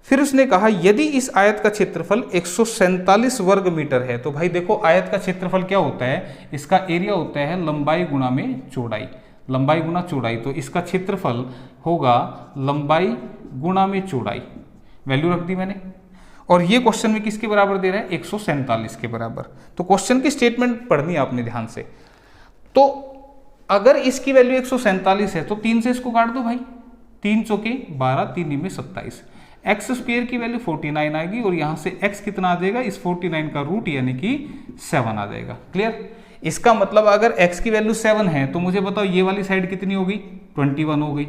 फिर उसने कहा यदि इस आयत का क्षेत्रफल 147 वर्ग मीटर है। तो भाई देखो आयत का क्षेत्रफल क्या होता है, इसका एरिया होता है लंबाई गुणा में चौड़ाई, लंबाई गुणा चौड़ाई। तो इसका क्षेत्रफल होगा लंबाई गुणा में चौड़ाई, वैल्यू रख दी मैंने। और ये क्वेश्चन में किसके बराबर दे रहा है, 147 के बराबर। तो क्वेश्चन की स्टेटमेंट पढ़नी है आपने ध्यान से। तो अगर इसकी वैल्यू 147 है तो 3 से इसको काट दो भाई, 3 चौके 12, 3 में 27। एक्स स्क्वायर की वैल्यू 49 आएगी और यहां से x कितना आ जाएगा, इस 49 का रूट यानी कि 7 आ जाएगा। क्लियर। इसका मतलब अगर x की वैल्यू 7 है तो मुझे बताओ ये वाली साइड कितनी हो गई, 21 हो गई।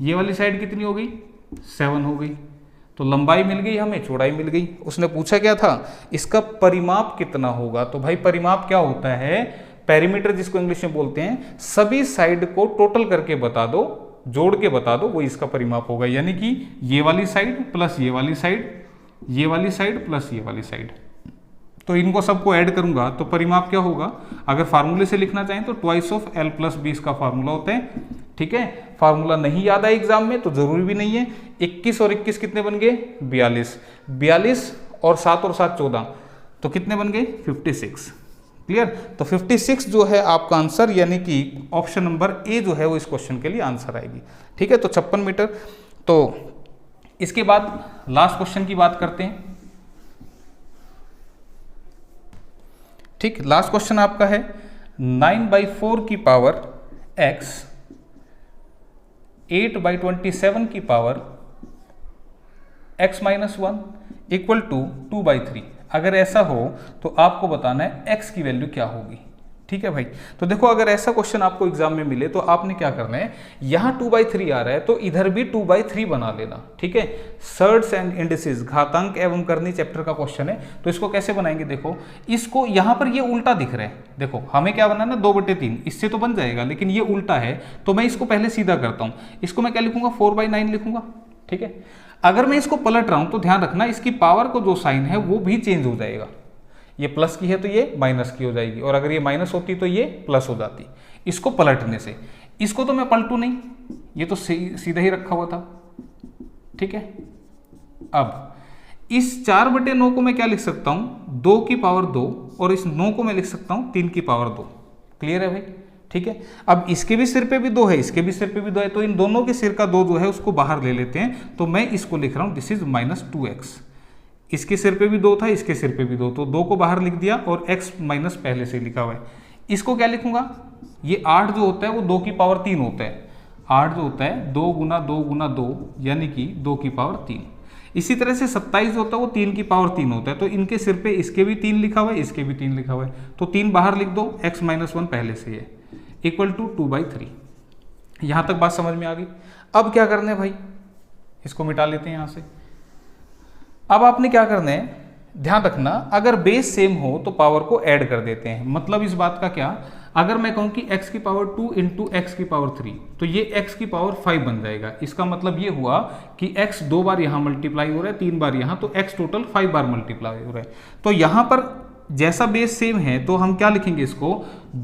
ये वाली साइड कितनी हो गई, 7 हो गई। तो लंबाई मिल गई हमें, चौड़ाई मिल गई। उसने पूछा क्या था, इसका परिमाप कितना होगा। तो भाई परिमाप क्या होता है, पेरीमीटर जिसको इंग्लिश में बोलते हैं, सभी साइड को टोटल करके बता दो, जोड़ के बता दो, वो इसका परिमाप होगा। यानी कि ये वाली साइड प्लस ये वाली साइड, ये वाली साइड प्लस ये वाली साइड, तो इनको सबको ऐड करूंगा तो परिमाप क्या होगा। अगर फार्मूले से लिखना चाहें तो ट्वाइस ऑफ l + b का फार्मूला होता है, ठीक है। फार्मूला नहीं याद आए एग्जाम में तो जरूरी भी नहीं है। 21 और 21 कितने बन गए, 42, 42 और 7 और 7 14, तो कितने बन गए, 56। क्लियर। तो 56 जो है आपका आंसर, यानी कि ऑप्शन नंबर ए जो है वो इस क्वेश्चन के लिए आंसर आएगी, ठीक है। तो 56 मीटर। तो इसके बाद लास्ट क्वेश्चन की बात करते हैं, ठीक। लास्ट क्वेश्चन आपका है 9/4 की पावर x 8/27 की पावर x - 1 इक्वल टू 2/3। अगर ऐसा हो तो आपको बताना है x की वैल्यू क्या होगी, ठीक है भाई। तो देखो अगर ऐसा क्वेश्चन आपको एग्जाम में मिले तो आपने क्या करना है, यहाँ 2/3 आ रहा है तो इधर भी 2/3 बना लेना, ठीक है। सर्ड्स एंड इंडिसेस, घातांक एवं करनी चैप्टर का क्वेश्चन है। तो इसको कैसे बनाएंगे, देखो इसको यहाँ पर ये उल्टा दिख रहा है। देखो हमें क्या बनाना है, 2/3, इससे तो बन जाएगा लेकिन ये उल्टा है। तो मैं इसको पहले सीधा करता हूँ, इसको मैं क्या लिखूंगा, 4/9 लिखूंगा, ठीक है। अगर मैं इसको पलट रहा हूं तो ध्यान रखना इसकी पावर को जो साइन है वो भी चेंज हो जाएगा। ये प्लस की है तो ये माइनस की हो जाएगी, और अगर ये माइनस होती तो ये प्लस हो जाती, इसको पलटने से। इसको तो मैं पलटू नहीं, ये तो सीधा ही रखा हुआ था, ठीक है। अब इस 4/9 को मैं क्या लिख सकता हूं, 2 की पावर 2, और इस 9 को मैं लिख सकता हूं 3 की पावर 2। क्लियर है भाई। ठीक है। अब इसके भी सिर पे भी 2 है, इसके भी सिर पे भी 2 है, तो इन दोनों के सिर का 2 जो है उसको बाहर ले लेते हैं। तो मैं इसको लिख रहा हूँ दिस इज -2x। इसके सिर पे भी 2 था, इसके सिर पे भी 2, तो 2 को बाहर लिख दिया और x माइनस पहले से लिखा हुआ है। इसको क्या लिखूंगा, ये 8 जो होता है वो 2 की पावर 3 होता है। 8 जो होता है 2 गुना 2 गुना 2 यानी कि 2 की पावर 3। इसी तरह से 27 जो होता है वो 3 की पावर 3 होता है। तो इनके सिर पे इसके भी 3 लिखा हुआ है, इसके भी 3 लिखा हुआ है, तो 3 बाहर लिख दो, x माइनस 1 पहले से है इक्वल टू 2/3। यहां तक बात समझ में आ गई। अब क्या करना है भाई, इसको मिटा लेते हैं यहां से। अब आपने क्या करना है, ध्यान रखना, अगर बेस सेम हो तो पावर को ऐड कर देते हैं। मतलब इस बात का क्या, अगर मैं कहूं कि x की पावर 2 इंटू एक्स की पावर 3, तो ये x की पावर 5 बन जाएगा। इसका मतलब ये हुआ कि x 2 बार यहां मल्टीप्लाई हो रहा है, 3 बार यहां, तो x टोटल 5 बार मल्टीप्लाई हो रहा है। तो यहां पर जैसा बेस सेम है तो हम क्या लिखेंगे इसको,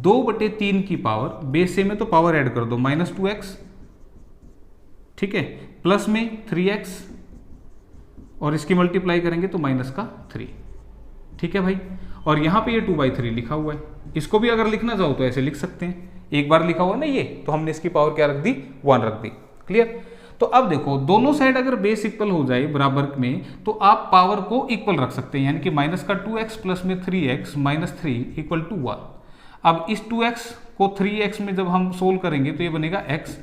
2/3 की पावर, बेस सेम है तो पावर ऐड कर दो, -2x, ठीक है, प्लस में 3x और इसकी मल्टीप्लाई करेंगे तो -3, ठीक है भाई। और यहाँ पे ये 2/3 लिखा हुआ है। इसको भी अगर लिखना चाहो तो ऐसे लिख सकते हैं, एक बार लिखा हुआ ना ये, तो हमने इसकी पावर क्या रख दी, 1 रख दी। क्लियर। तो अब देखो, दोनों साइड अगर बेस इक्वल हो जाए बराबर में तो आप पावर को इक्वल रख सकते हैं, यानी कि माइनस का 2x प्लस में 3x -3 इक्वल टू 1। अब इस 2x को 3x में जब हम सोल्व करेंगे तो ये बनेगा x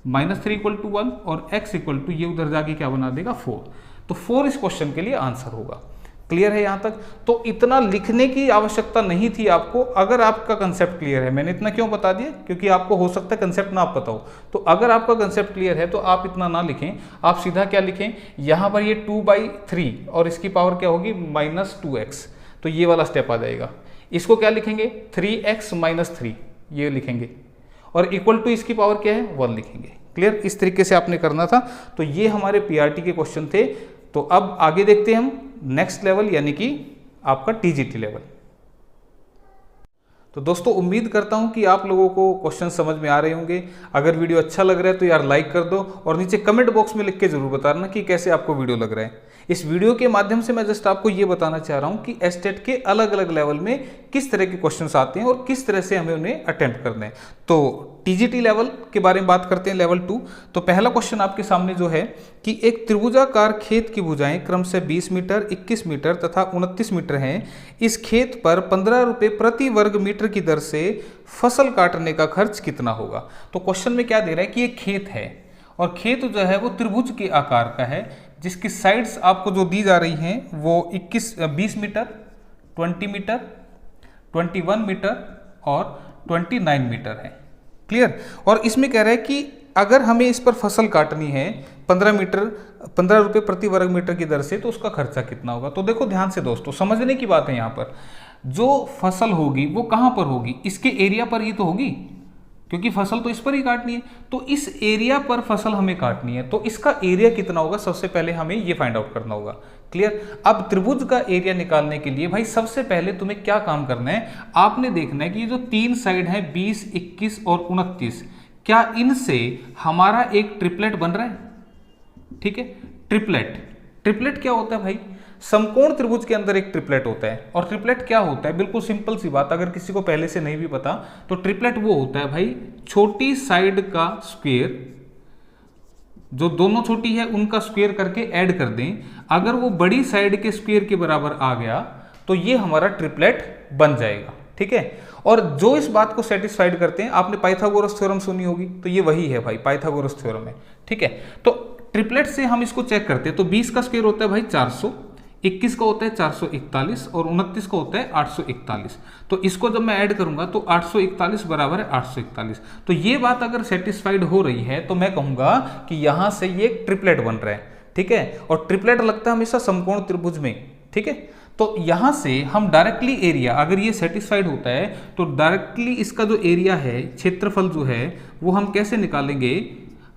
-3 इक्वल टू 1 और x इक्वल टू ये उधर जाके क्या बना देगा, 4। तो 4 इस क्वेश्चन के लिए आंसर होगा। क्लियर है यहां तक। तो इतना लिखने की आवश्यकता नहीं थी आपको, अगर आपका कंसेप्ट क्लियर है। मैंने इतना क्यों बता दिया, क्योंकि आपको हो सकता है कंसेप्ट ना आप पता हो। तो अगर आपका कंसेप्ट क्लियर है तो आप इतना ना लिखें, आप सीधा क्या लिखें, यहां पर ये 2/3 और इसकी पावर क्या होगी, -2x, तो ये वाला स्टेप आ जाएगा। इसको क्या लिखेंगे, 3x - 3 ये लिखेंगे, और इक्वल टू इसकी पावर क्या है, 1 लिखेंगे। क्लियर। इस तरीके से आपने करना था। तो ये हमारे पीआरटी के क्वेश्चन थे। तो अब आगे देखते हैं हम नेक्स्ट लेवल, यानी कि आपका टीजीटी लेवल। तो दोस्तों, उम्मीद करता हूं कि आप लोगों को क्वेश्चन समझ में आ रहे होंगे। अगर वीडियो अच्छा लग रहा है तो यार लाइक कर दो, और नीचे कमेंट बॉक्स में लिख के जरूर बताना कि कैसे आपको वीडियो लग रहा है। इस वीडियो के माध्यम से मैं जस्ट आपको ये बताना चाह रहा हूं कि एस्टेट के अलग अलग लेवल में किस तरह के क्वेश्चंस आते हैं और किस तरह से हमें उन्हें अटेम्प्ट करना है। तो टीजीटी लेवल के बारे में बात करते हैं, लेवल 2। तो पहला क्वेश्चन आपके सामने जो है कि एक त्रिभुजाकार खेत की भुजाएं क्रम से 20 मीटर, 21 मीटर तथा 29 मीटर हैं। इस खेत पर 15 रुपये प्रति वर्ग मीटर की दर से फसल काटने का खर्च कितना होगा। तो क्वेश्चन में क्या दे रहा है कि एक खेत है, और खेत जो है वो त्रिभुज के आकार का है, जिसकी साइड्स आपको जो दी जा रही हैं वो 20 मीटर, 20 मीटर, 21 मीटर और 29 मीटर है। क्लियर। और इसमें कह रहा है कि अगर हमें इस पर फसल काटनी है 15 रुपये प्रति वर्ग मीटर की दर से, तो उसका खर्चा कितना होगा। तो देखो ध्यान से दोस्तों, समझने की बात है यहाँ पर, जो फसल होगी वो कहाँ पर होगी, इसके एरिया पर ही तो होगी, क्योंकि फसल तो इस पर ही काटनी है। तो इस एरिया पर फसल हमें काटनी है, तो इसका एरिया कितना होगा, सबसे पहले हमें ये फाइंड आउट करना होगा। क्लियर। अब त्रिभुज का एरिया निकालने के लिए भाई सबसे पहले तुम्हें क्या काम करना है, आपने देखना है कि ये जो 3 साइड है 20, 21 और 29, क्या इनसे हमारा एक ट्रिपलेट बन रहा है। ठीक है। ट्रिपलेट क्या होता है भाई, समकोण त्रिभुज के अंदर एक ट्रिपलेट होता है। और ट्रिपलेट क्या होता है, बिल्कुल सिंपल सी बात, अगर किसी को पहले से नहीं भी पता तो ट्रिपलेट वो होता है भाई, छोटी साइड का स्क्वायर, जो दोनों छोटी है उनका स्क्वायर करके ऐड कर दें, अगर वो बड़ी साइड के स्क्वायर के बराबर आ गया तो ये हमारा ट्रिपलेट बन जाएगा। ठीक है। और जो इस बात को सेटिस्फाइड करते हैं, आपने पाइथागोरस थ्योरम सुनी होगी, तो ये वही है भाई, पाइथागोरस थ्योरम है। ठीक है। तो ट्रिपलेट से हम इसको चेक करते हैं। तो 20 का स्क्वायर होता है भाई 400, 21 का होता है 441 और 29 का होता है 841। तो इसको जब मैं ऐड करूंगा तो 841 बराबर है 841। तो ये बात अगर सेटिस्फाइड हो रही है तो मैं कहूंगा कि यहां से ये ट्रिपलेट बन रहा है। ठीक है। और ट्रिपलेट लगता है हमेशा समकोण त्रिभुज में। ठीक है। तो यहां से हम डायरेक्टली एरिया, अगर ये सेटिस्फाइड होता है तो डायरेक्टली इसका जो एरिया है, क्षेत्रफल जो है, वो हम कैसे निकालेंगे,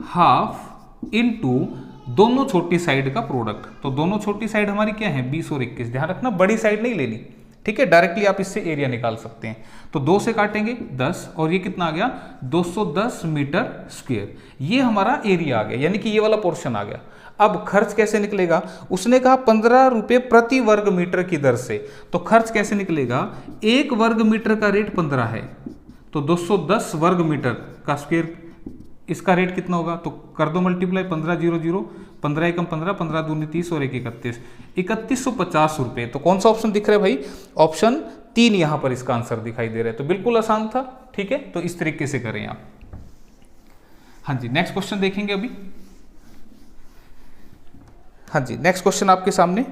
हाफ इनटू दोनों छोटी साइड का प्रोडक्ट। तो दोनों छोटी साइड हमारी क्या है, 20 और 21। ध्यान रखना बड़ी साइड नहीं लेनी। ठीक है। डायरेक्टली आप इससे एरिया निकाल सकते हैं। तो 2 से काटेंगे 10 और ये कितना आ गया, 210 मीटर स्क्वायर। ये हमारा एरिया आ गया, यानी कि ये वाला पोर्शन आ गया। अब खर्च कैसे निकलेगा, उसने कहा 15 रुपये प्रति वर्ग मीटर की दर से। तो खर्च कैसे निकलेगा, 1 वर्ग मीटर का रेट 15 है, तो 210 वर्ग मीटर का स्क्वायर, इसका रेट कितना होगा? तो कर दो मल्टीप्लाई, 15 0 0, 15 एकम 15, 15 दूनी 30 और 1 31, 3150 रुपये। तो कौन सा ऑप्शन दिख रहा है भाई? ऑप्शन 3 यहाँ पर इसका आंसर दिखाई दे रहा है। तो बिल्कुल आसान था, ठीक है। तो इस तरीके से करें आप। हाँ जी, नेक्स्ट क्वेश्चन देखेंगे अभी। हाँ जी, नेक्स्ट क्वेश्चन आपके सामने।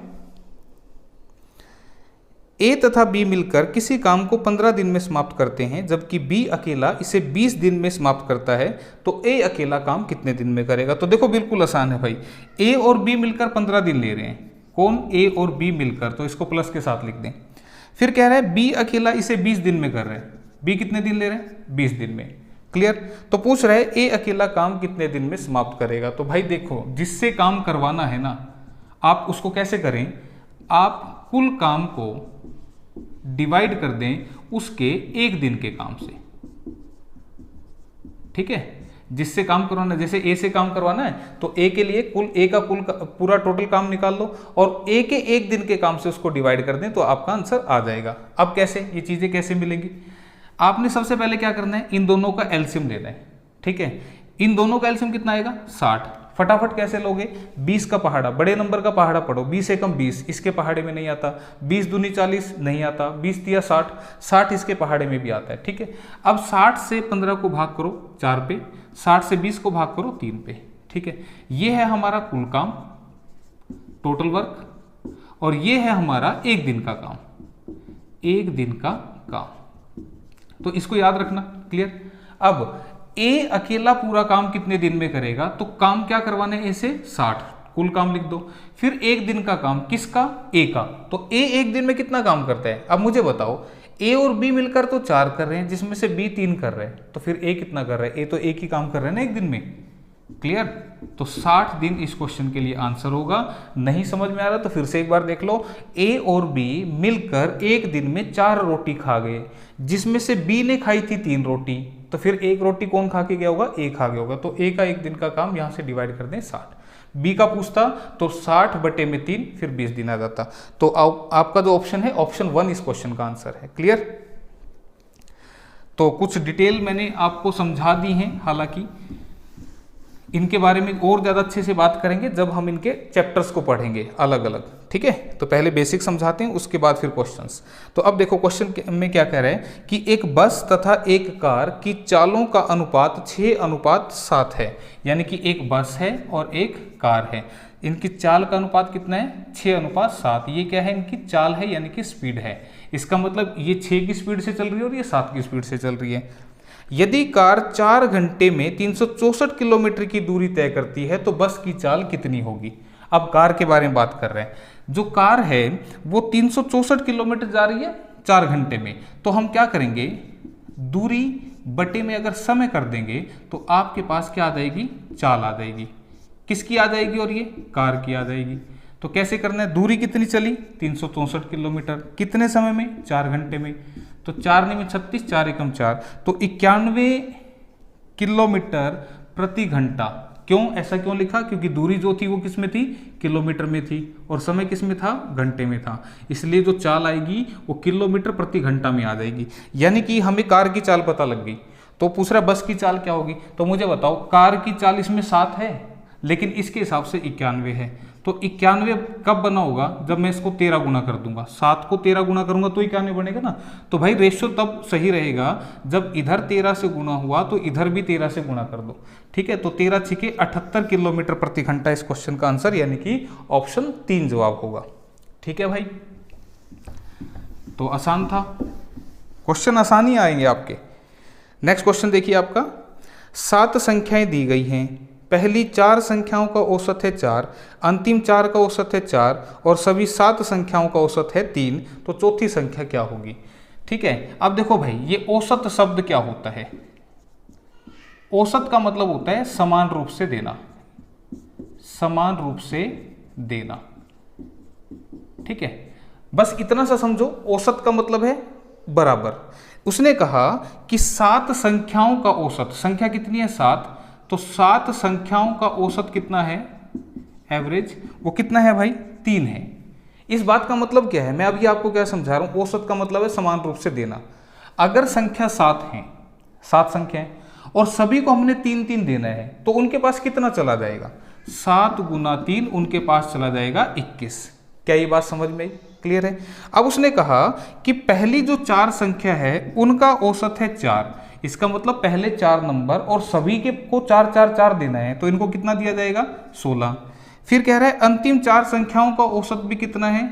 ए तथा बी मिलकर किसी काम को 15 दिन में समाप्त करते हैं, जबकि बी अकेला इसे 20 दिन में समाप्त करता है, तो ए अकेला काम कितने दिन में करेगा? तो देखो बिल्कुल आसान है भाई, ए और बी मिलकर 15 दिन ले रहे हैं। कौन? ए और बी मिलकर, तो इसको प्लस के साथ लिख दें। फिर कह रहा है बी अकेला इसे 20 दिन में कर रहे हैं। बी कितने दिन ले रहे हैं? 20 दिन में। क्लियर? तो पूछ रहा है ए अकेला काम कितने दिन में समाप्त करेगा? तो भाई देखो, जिससे काम करवाना है ना, आप उसको कैसे करें? आप कुल काम को डिवाइड कर दें उसके एक दिन के काम से, ठीक है। जिससे काम करवाना, जैसे ए से काम करवाना है तो ए के लिए कुल, ए का कुल पूरा टोटल काम निकाल लो और ए के एक दिन के काम से उसको डिवाइड कर दें, तो आपका आंसर आ जाएगा। अब कैसे, ये चीजें कैसे मिलेंगी? आपने सबसे पहले क्या करना है? इन दोनों का एलसीएम लेना है, ठीक है। इन दोनों का एलसीएम कितना आएगा? 60। फटाफट कैसे लोगे? 20 का पहाड़ा, बड़े नंबर का पहाड़ा पढ़ो, 20 एकम 20, इसके पहाड़े में नहीं आता। 20 दूनी 40 नहीं आता। 20 तिया 60, 60 इसके पहाड़े में भी आता है, ठीक है। अब 60 से 15 को भाग करो 4 पे, 60 से 20 को भाग करो 3 पे, ठीक है। ये है हमारा कुल काम, टोटल वर्क, और ये है हमारा एक दिन का काम, एक दिन का काम। तो इसको याद रखना, क्लियर। अब ए अकेला पूरा काम कितने दिन में करेगा? तो काम क्या करवाने ए से? 60, कुल काम लिख दो। फिर एक दिन का काम, किसका? ए का। तो ए एक दिन में कितना काम करता है? अब मुझे बताओ, ए और बी मिलकर तो 4 कर रहे हैं, जिसमें से बी 3 कर रहे हैं, तो फिर ए कितना कर रहा है? ए तो एक ही काम कर रहे हैं ना एक दिन में, क्लियर। तो 60 दिन इस क्वेश्चन के लिए आंसर होगा। नहीं समझ में आ रहा तो फिर से एक बार देख लो। ए और बी मिलकर एक दिन में 4 रोटी खा गए, जिसमें से बी ने खाई थी 3 रोटी, तो फिर एक रोटी कौन खा के गया होगा? ए खा गया होगा। तो ए का एक दिन का काम यहां से डिवाइड कर दें 60। बी का पूछता तो 60 बटे में 3, फिर 20 दिन आ जाता। तो आपका जो ऑप्शन है, ऑप्शन 1 इस क्वेश्चन का आंसर है, क्लियर। तो कुछ डिटेल मैंने आपको समझा दी है, हालांकि इनके बारे में और ज़्यादा अच्छे से बात करेंगे जब हम इनके चैप्टर्स को पढ़ेंगे अलग अलग, ठीक है। तो पहले बेसिक समझाते हैं, उसके बाद फिर क्वेश्चंस। तो अब देखो क्वेश्चन में क्या कह रहे हैं कि एक बस तथा एक कार की चालों का अनुपात 6:7 है। यानी कि एक बस है और एक कार है, इनकी चाल का अनुपात कितना है? 6:7। ये क्या है? इनकी चाल है, यानी कि स्पीड है। इसका मतलब ये 6 की स्पीड से चल रही है और ये 7 की स्पीड से चल रही है। यदि कार 4 घंटे में 364 किलोमीटर की दूरी तय करती है, तो बस की चाल कितनी होगी? अब कार के बारे में बात कर रहे हैं। जो कार है वो 364 किलोमीटर जा रही है 4 घंटे में, तो हम क्या करेंगे? दूरी बटे में अगर समय कर देंगे तो आपके पास क्या आ जाएगी? चाल आ जाएगी। किसकी आ जाएगी? और ये कार की आ जाएगी। तो कैसे करना है? दूरी कितनी चली? 364 किलोमीटर, कितने समय में? 4 घंटे में। तो 4 में 36, 4 एकम 4, तो 91 किलोमीटर प्रति घंटा। क्यों ऐसा क्यों लिखा? क्योंकि दूरी जो थी वो किस में थी? किलोमीटर में थी, और समय किस में था? घंटे में था। इसलिए जो चाल आएगी वो किलोमीटर प्रति घंटा में आ जाएगी। यानी कि हमें कार की चाल पता लग गई। तो पूछ रहा बस की चाल क्या होगी? तो मुझे बताओ, कार की चाल इसमें 7 है, लेकिन इसके हिसाब से 91 है। तो 91 कब बना होगा? जब मैं इसको 13 गुना कर दूंगा। 7 को 13 गुना करूंगा तो 91 बनेगा ना। तो भाई रेशियो तब सही रहेगा जब इधर 13 से गुना हुआ तो इधर भी 13 से गुना कर दो, ठीक है। तो 13 छिके 78 किलोमीटर प्रति घंटा इस क्वेश्चन का आंसर, यानी कि ऑप्शन 3 जवाब होगा, ठीक है भाई। तो आसान था क्वेश्चन, आसान ही आएंगे आपके। नेक्स्ट क्वेश्चन देखिए आपका। 7 संख्याएं दी गई हैं, पहली 4 संख्याओं का औसत है 4, अंतिम 4 का औसत है 4 और सभी 7 संख्याओं का औसत है 3, तो चौथी संख्या क्या होगी? ठीक है। अब देखो भाई, ये औसत शब्द क्या होता है? औसत का मतलब होता है समान रूप से देना, समान रूप से देना, ठीक है। बस इतना सा समझो, औसत का मतलब है बराबर। उसने कहा कि 7 संख्याओं का औसत, संख्या कितनी है? 7, तो 7 संख्याओं का औसत कितना है? एवरेज, वो कितना है भाई? 3 है। इस बात का मतलब क्या है? मैं अभी आपको क्या समझा रहा हूं, औसत का मतलब है समान रूप से देना। अगर संख्या 7 है 7 संख्याएं, और सभी को हमने 3-3 देना है, तो उनके पास कितना चला जाएगा? 7 गुना 3, उनके पास चला जाएगा 21। क्या ये बात समझ में आई? क्लियर है? अब उसने कहा कि पहली जो 4 संख्या है उनका औसत है 4। इसका मतलब पहले 4 नंबर और सभी के को 4-4-4 देना है, तो इनको कितना दिया जाएगा? 16। फिर कह रहा है अंतिम 4 संख्याओं का औसत भी कितना है?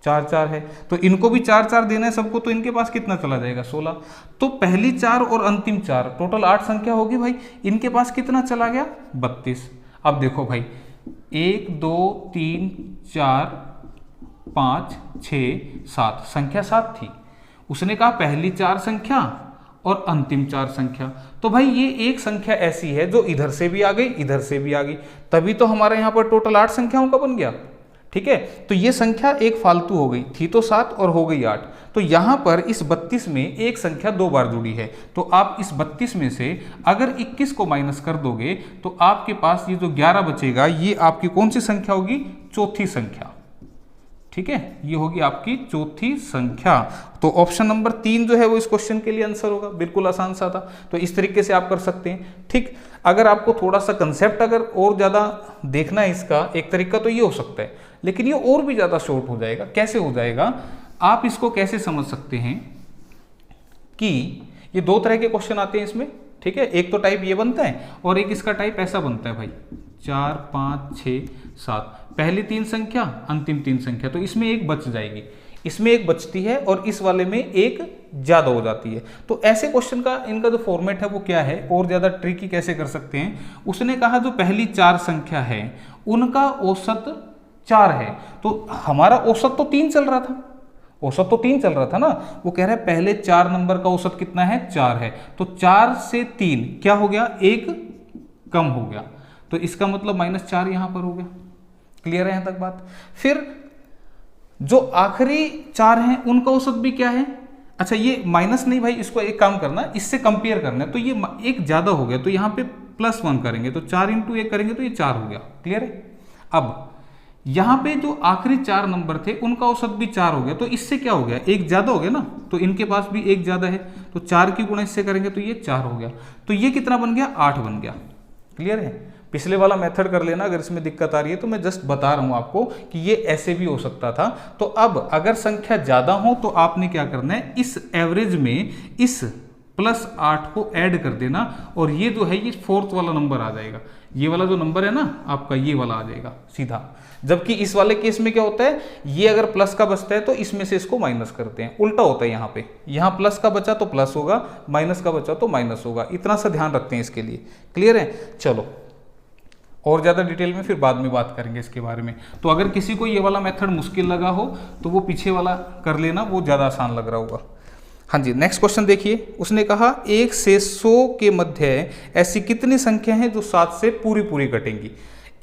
4-4 है, तो इनको भी 4-4 देना है सबको, तो इनके पास कितना चला जाएगा? 16। तो पहली 4 और अंतिम 4 टोटल 8 संख्या होगी भाई, इनके पास कितना चला गया? 32। अब देखो भाई 1 2 3 4 5 6 7 संख्या 7 थी, उसने कहा पहली 4 संख्या और अंतिम 4 संख्या, तो भाई ये एक संख्या ऐसी है जो इधर से भी आ गई इधर से भी आ गई, तभी तो हमारे यहाँ पर टोटल 8 संख्याओं का बन गया। ठीक है, तो ये संख्या एक फालतू हो गई, थी तो 7 और हो गई 8। तो यहाँ पर इस 32 में एक संख्या 2 बार जुड़ी है, तो आप इस 32 में से अगर 21 को माइनस कर दोगे तो आपके पास ये जो 11 बचेगा, ये आपकी कौन सी संख्या होगी? चौथी संख्या। ठीक है, ये होगी आपकी चौथी संख्या। तो ऑप्शन नंबर 3 जो है वो इस क्वेश्चन के लिए आंसर होगा। बिल्कुल आसान सा था, तो इस तरीके से आप कर सकते हैं। ठीक, अगर आपको थोड़ा सा कंसेप्ट अगर और ज़्यादा देखना है इसका, एक तरीका तो ये हो सकता है, लेकिन ये और भी ज़्यादा शॉर्ट हो जाएगा। कैसे हो जाएगा? आप इसको कैसे समझ सकते हैं कि ये 2 तरह के क्वेश्चन आते हैं इसमें। ठीक है, एक तो टाइप ये बनता है और एक इसका टाइप ऐसा बनता है भाई 4 5 6 7, पहली 3 संख्या अंतिम 3 संख्या, तो इसमें एक बच जाएगी, इसमें एक बचती है और इस वाले में एक ज़्यादा हो जाती है। तो ऐसे क्वेश्चन का इनका जो फॉर्मेट है वो क्या है, और ज़्यादा ट्रिकी कैसे कर सकते हैं? उसने कहा जो पहली 4 संख्या है उनका औसत 4 है, तो हमारा औसत तो 3 चल रहा था, औसत तो 3 चल रहा था ना। वो कह रहा है पहले 4 नंबर का औसत कितना है? 4 है, तो 4 से 3 क्या हो गया? 1 कम हो गया, तो इसका मतलब -4 यहां पर हो गया। क्लियर है यहां तक बात? फिर जो आखिरी 4 हैं उनका औसत भी क्या है? अच्छा, ये माइनस नहीं भाई, इसको एक काम करना, इससे कंपेयर करना है, तो ये एक ज्यादा हो गया, तो यहाँ पे +1 करेंगे, तो 4 × 1 करेंगे तो ये 4 हो गया। क्लियर है? अब यहाँ पे जो आखिरी 4 नंबर थे उनका औसत भी 4 हो गया, तो इससे क्या हो गया? एक ज्यादा हो गया ना, तो इनके पास भी एक ज्यादा है, तो 4 की गुणा इससे करेंगे तो ये 4 हो गया, तो ये कितना बन गया? 8 बन गया। क्लियर है? पिछले वाला मेथड कर लेना, अगर इसमें दिक्कत आ रही है तो मैं जस्ट बता रहा हूं आपको कि ये ऐसे भी हो सकता था। तो अब अगर संख्या ज्यादा हो तो आपने क्या करना है, इस एवरेज में इस +8 को ऐड कर देना, और ये जो है ये 4th वाला नंबर आ जाएगा, ये वाला जो नंबर है ना आपका, ये वाला आ जाएगा सीधा। जबकि इस वाले केस में क्या होता है, ये अगर प्लस का बचता है तो इसमें से इसको माइनस करते हैं, उल्टा होता है यहाँ पे, यहाँ प्लस का बचा तो प्लस होगा, माइनस का बचा तो माइनस होगा। इतना सा ध्यान रखते हैं इसके लिए। क्लियर है? चलो और ज़्यादा डिटेल में फिर बाद में बात करेंगे इसके बारे में। तो अगर किसी को ये वाला मेथड मुश्किल लगा हो तो वो पीछे वाला कर लेना, वो ज़्यादा आसान लग रहा होगा। हाँ जी, नेक्स्ट क्वेश्चन देखिए। उसने कहा 1 से 100 के मध्य ऐसी कितनी संख्या हैं जो 7 से पूरी कटेंगी?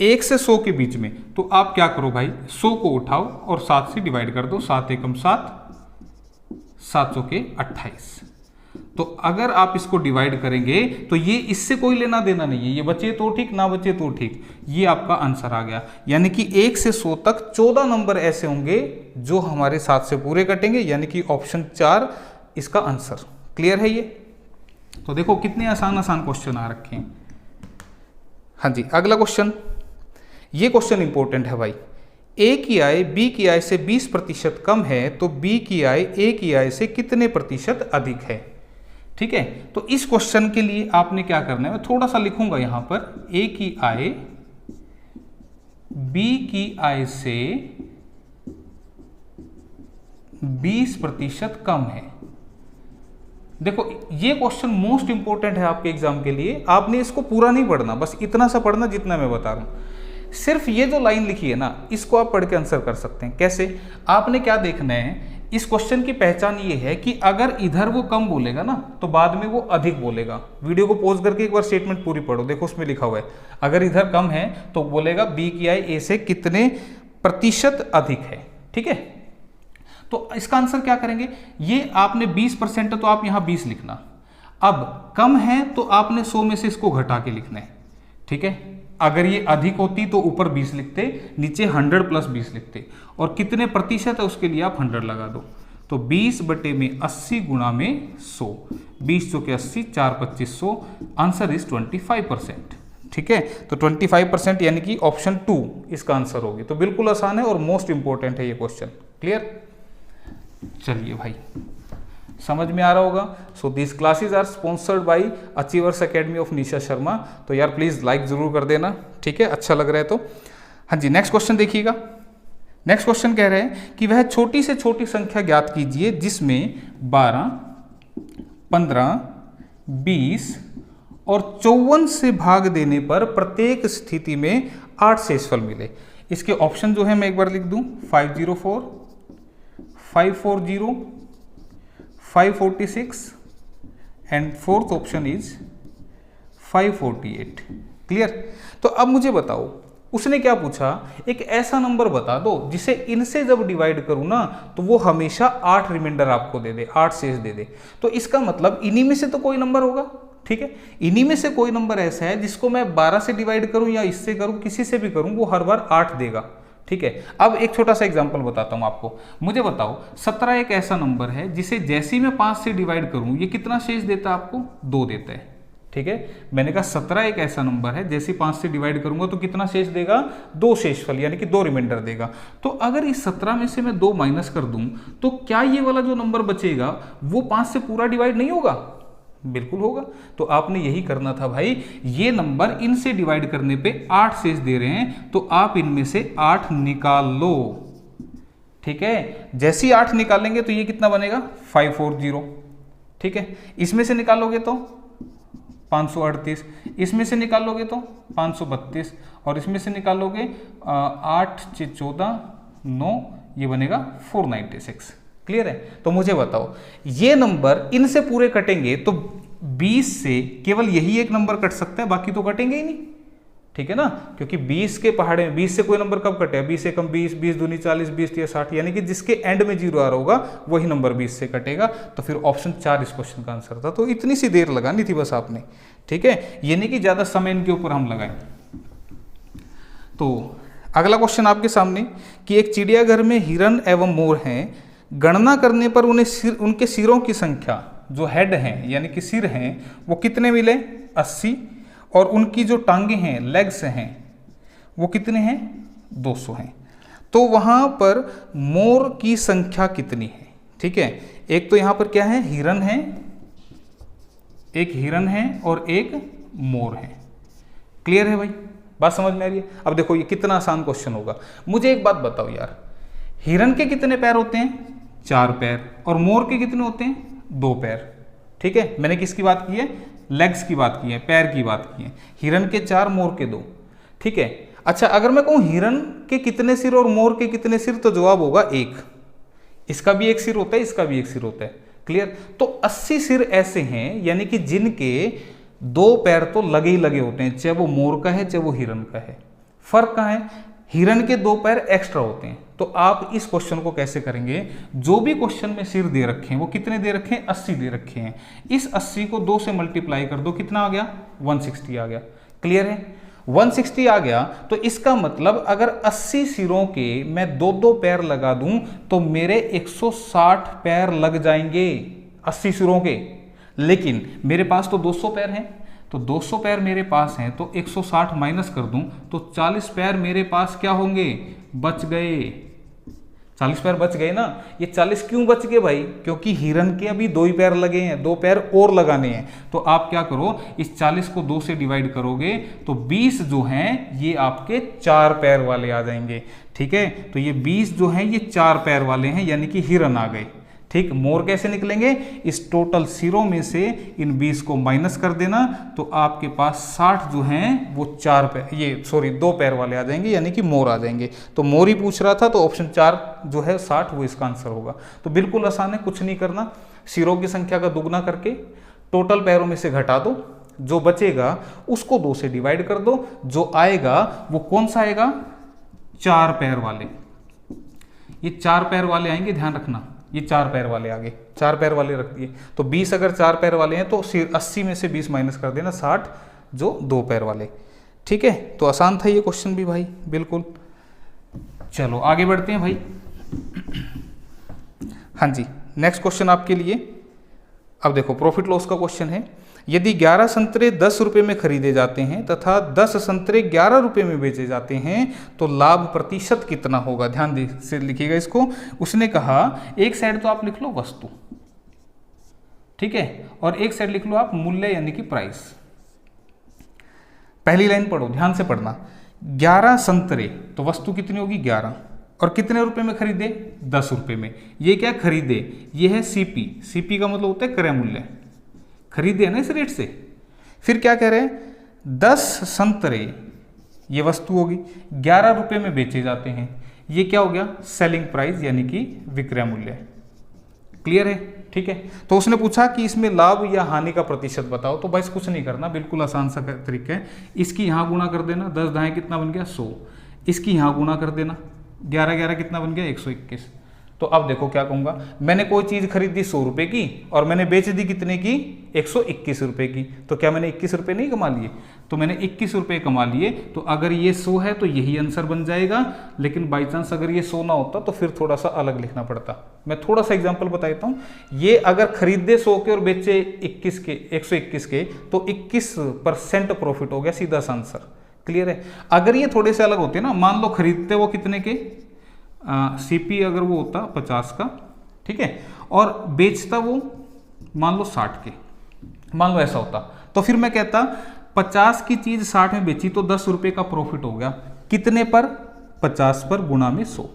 1 से 100 के बीच में, तो आप क्या करो भाई, 100 को उठाओ और 7 से डिवाइड कर दो, 7 एकम 7, 7 चौके 28। तो अगर आप इसको डिवाइड करेंगे तो ये इससे कोई लेना देना नहीं है, ये बचे तो ठीक ना बचे तो ठीक, ये आपका आंसर आ गया। यानी कि 1 से 100 तक 14 नंबर ऐसे होंगे जो हमारे 7 से पूरे कटेंगे, यानी कि ऑप्शन 4 इसका आंसर। क्लियर है ये? तो देखो कितने आसान क्वेश्चन आ रखे हैं। हाँ जी, अगला क्वेश्चन, ये क्वेश्चन इंपॉर्टेंट है भाई। ए की आय बी की आय से 20% कम है, तो बी की आय ए की आय से कितने प्रतिशत अधिक है? ठीक है, तो इस क्वेश्चन के लिए आपने क्या करना है, मैं थोड़ा सा लिखूंगा यहां पर, ए की आय बी की आय से 20% कम है। देखो ये क्वेश्चन मोस्ट इंपॉर्टेंट है आपके एग्जाम के लिए, आपने इसको पूरा नहीं पढ़ना, बस इतना सा पढ़ना जितना मैं बता रहा हूं। सिर्फ ये जो लाइन लिखी है ना, इसको आप पढ़ के आंसर कर सकते हैं। कैसे? आपने क्या देखना है, इस क्वेश्चन की पहचान ये है कि अगर इधर वो कम बोलेगा ना तो बाद में वो अधिक बोलेगा। वीडियो को पॉज करके एक बार स्टेटमेंट पूरी पढ़ो, देखो उसमें लिखा हुआ है, अगर इधर कम है तो बोलेगा बी की आय ए से कितने प्रतिशत अधिक है। ठीक है, तो इसका आंसर क्या करेंगे, ये आपने 20% है तो आप यहां 20 लिखना, अब कम है तो आपने 100 में से इसको घटा के लिखना है। ठीक है, अगर ये अधिक होती तो ऊपर 20 लिखते, नीचे 100 + 20 लिखते, और कितने प्रतिशत है उसके लिए आप 100 लगा दो। तो 20 बटे में 80 गुणा में 100, 20 चौके 80, 4 25 100, आंसर इज 25%। ठीक है, तो 25% यानी कि ऑप्शन 2 इसका आंसर होगी। तो बिल्कुल आसान है और मोस्ट इंपॉर्टेंट है ये क्वेश्चन। क्लियर? चलिए भाई, समझ में आ रहा होगा। So this classes are sponsored by achievers academy of Nisha Sharma. तो यार प्लीज लाइक जरूर कर देना, ठीक है, अच्छा लग रहा है तो। हाँ जी, नेक्स्ट क्वेश्चन देखिएगा। नेक्स्ट क्वेश्चन कह रहे हैं कि वह छोटी से छोटी संख्या ज्ञात कीजिए जिसमें 12, 15, 20 और 54 से भाग देने पर प्रत्येक स्थिति में 8 शेषफल मिले। इसके ऑप्शन जो है मैं एक बार लिख दूं, 504, 540, 546 and fourth option is 548। Clear? तो अब मुझे बताओ, उसने क्या पूछा, एक ऐसा नंबर बता दो जिसे इनसे जब डिवाइड करूं ना तो वो हमेशा 8 रिमाइंडर आपको दे दे, 8 शेष दे दे। तो इसका मतलब इन्हीं में से तो कोई नंबर होगा। ठीक है, इन्हीं में से कोई नंबर ऐसा है जिसको मैं 12 से डिवाइड करूं या इससे करूं, किसी से भी करूं, वो हर बार 8 देगा। ठीक है, अब एक छोटा सा एग्जांपल बताता हूं आपको। मुझे बताओ 17 एक ऐसा नंबर है जिसे जैसे ही मैं 5 से डिवाइड करूं ये कितना शेष देता है आपको? 2 देता है। ठीक है, मैंने कहा 17 एक ऐसा नंबर है जैसे 5 से डिवाइड करूंगा तो कितना शेष देगा? 2 शेषफल, यानी कि 2 रिमाइंडर देगा। तो अगर इस 17 में से मैं 2 माइनस कर दूं तो क्या ये वाला जो नंबर बचेगा वो 5 से पूरा डिवाइड नहीं होगा? बिल्कुल होगा। तो आपने यही करना था भाई, ये नंबर इनसे डिवाइड करने पे 8 शेष दे रहे हैं तो आप इनमें से 8 निकाल लो। ठीक है, जैसे ही 8 निकालेंगे तो ये कितना बनेगा? 540। ठीक है, इसमें से निकालोगे तो 538, इसमें से निकालोगे तो 532 और इसमें से निकालोगे 8 6 14 9, ये बनेगा 496। क्लियर है? तो मुझे बताओ, ये नंबर इनसे पूरे कटेंगे तो 20 से केवल यही एक नंबर कट सकता है, बाकी तो कटेंगे ही नहीं। ठीक है ना, क्योंकि 20 के पहाड़े में 20 से कोई नंबर कब कटे? 20 से कम 20, 20 दूनी 40, 20 तीय 60, यानी कि जिसके एंड में 0 आ रहा होगा वही नंबर 20 से कटेगा। तो फिर ऑप्शन 4 इस क्वेश्चन का आंसर था। तो इतनी सी देर लगानी थी बस आपने। ठीक है, ये नहीं कि ज्यादा समय इनके ऊपर हम लगाएं। तो अगला क्वेश्चन आपके सामने कि एक चिड़ियाघर में हिरन एवं मोर हैं, गणना करने पर उनके सिरों की संख्या, जो हेड हैं यानी कि सिर हैं, वो कितने मिले? 80, और उनकी जो टांगे हैं, लेग्स हैं, वो कितने हैं? 200 हैं। तो वहां पर मोर की संख्या कितनी है? ठीक है, एक तो यहां पर क्या है, हिरन है, एक हिरन है और एक मोर है। क्लियर है भाई? बात समझ में आ रही है? अब देखो ये कितना आसान क्वेश्चन होगा। मुझे एक बात बताओ यार, हिरन के कितने पैर होते हैं? 4 पैर। और मोर के कितने होते हैं? 2 पैर। ठीक है, मैंने किसकी बात की है? लेग्स की बात की है, पैर की बात की है। हिरन के 4, मोर के 2। ठीक है, अच्छा अगर मैं कहूं हिरन के कितने सिर और मोर के कितने सिर, तो जवाब होगा 1। इसका भी एक सिर होता है, इसका भी एक सिर होता है। क्लियर? तो 80 सिर ऐसे हैं यानी कि जिनके 2 पैर तो लगे ही लगे होते हैं, चाहे वो मोर का है चाहे वो हिरन का है। फर्क कहाँ है? हिरन के 2 पैर एक्स्ट्रा होते हैं। तो आप इस क्वेश्चन को कैसे करेंगे, जो भी क्वेश्चन में सिर दे रखे हैं वो कितने दे रखे हैं? 80 दे रखे हैं। इस 80 को 2 से मल्टीप्लाई कर दो, कितना आ गया? 160 आ गया। क्लियर है? 160 आ गया। तो इसका मतलब अगर 80 सिरों के मैं 2-2 पैर लगा दूं तो मेरे 160 पैर लग जाएंगे 80 सिरों के। लेकिन मेरे पास तो 200 पैर हैं, तो 200 पैर मेरे पास हैं, तो 160 माइनस कर दूं तो 40 पैर मेरे पास क्या होंगे? बच गए। 40 पैर बच गए ना। ये 40 क्यों बच गए भाई? क्योंकि हिरन के अभी 2 ही पैर लगे हैं, 2 पैर और लगाने हैं। तो आप क्या करो, इस 40 को 2 से डिवाइड करोगे तो 20 जो हैं ये आपके 4 पैर वाले आ जाएंगे। ठीक है, तो ये 20 जो हैं ये 4 पैर वाले हैं, यानी कि हिरन आ गए। ठीक, मोर कैसे निकलेंगे? इस टोटल सिरों में से इन 20 को माइनस कर देना तो आपके पास 60 जो हैं वो 4 पैर, ये सॉरी 2 पैर वाले आ जाएंगे, यानी कि मोर आ जाएंगे। तो मोर ही पूछ रहा था, तो ऑप्शन 4 जो है 60 वो इसका आंसर होगा। तो बिल्कुल आसान है, कुछ नहीं करना, सिरों की संख्या का दुगना करके टोटल पैरों में से घटा दो, जो बचेगा उसको 2 से डिवाइड कर दो, जो आएगा वो कौन सा आएगा? 4 पैर वाले। ये 4 पैर वाले आएंगे, ध्यान रखना, ये 4 पैर वाले आगे, 4 पैर वाले रख दिए। तो 20 अगर 4 पैर वाले हैं तो 80 में से 20 माइनस कर देना, 60 जो 2 पैर वाले। ठीक है, तो आसान था ये क्वेश्चन भी भाई, बिल्कुल। चलो आगे बढ़ते हैं भाई। हाँ जी, नेक्स्ट क्वेश्चन आपके लिए। अब देखो प्रॉफिट लॉस का क्वेश्चन है। यदि 11 संतरे 10 रुपये में खरीदे जाते हैं तथा 10 संतरे 11 रुपये में बेचे जाते हैं तो लाभ प्रतिशत कितना होगा? ध्यान दे से लिखिएगा इसको। उसने कहा एक साइड तो आप लिख लो वस्तु, ठीक है, और एक साइड लिख लो आप मूल्य यानी कि प्राइस। पहली लाइन पढ़ो, ध्यान से पढ़ना। 11 संतरे, तो वस्तु कितनी होगी 11, और कितने रुपए में खरीदे? 10 रुपये में। ये क्या खरीदे? ये है सीपी। सीपी का मतलब होता है क्रय मूल्य, खरीदे ना इस रेट से। फिर क्या कह रहे हैं? 10 संतरे ये वस्तु होगी, 11 रुपये में बेचे जाते हैं, ये क्या हो गया? सेलिंग प्राइस यानी कि विक्रय मूल्य। क्लियर है? ठीक है। तो उसने पूछा कि इसमें लाभ या हानि का प्रतिशत बताओ। तो बस कुछ नहीं करना, बिल्कुल आसान सा तरीका है। इसकी यहाँ गुणा कर देना, 10 दाएं कितना बन गया? 100। इसकी यहाँ गुणा कर देना, 11 11 कितना बन गया? 121। तो अब देखो क्या कहूँगा, मैंने कोई चीज़ खरीदी 100 रुपये की और मैंने बेच दी कितने की? 121 रुपये की। तो क्या मैंने 21 रुपये नहीं कमा लिए? तो मैंने 21 रुपये कमा लिए। तो अगर ये 100 है तो यही आंसर बन जाएगा। लेकिन बाई चांस अगर ये 100 ना होता तो फिर थोड़ा सा अलग लिखना पड़ता। मैं थोड़ा सा एग्जाम्पल बता देता हूँ। ये अगर खरीदे 100 के और बेचे 21 के, 121 के, तो 21% प्रॉफिट हो गया, सीधा सा आंसर। क्लियर है? अगर ये थोड़े से अलग होते ना, मान लो खरीदते वो कितने के, सीपी अगर वो होता 50 का, ठीक है, और बेचता वो मान लो 60 के, मान लो ऐसा होता, तो फिर मैं कहता 50 की चीज 60 में बेची तो 10 रुपये का प्रॉफिट हो गया। कितने पर? 50 पर गुणा में 100।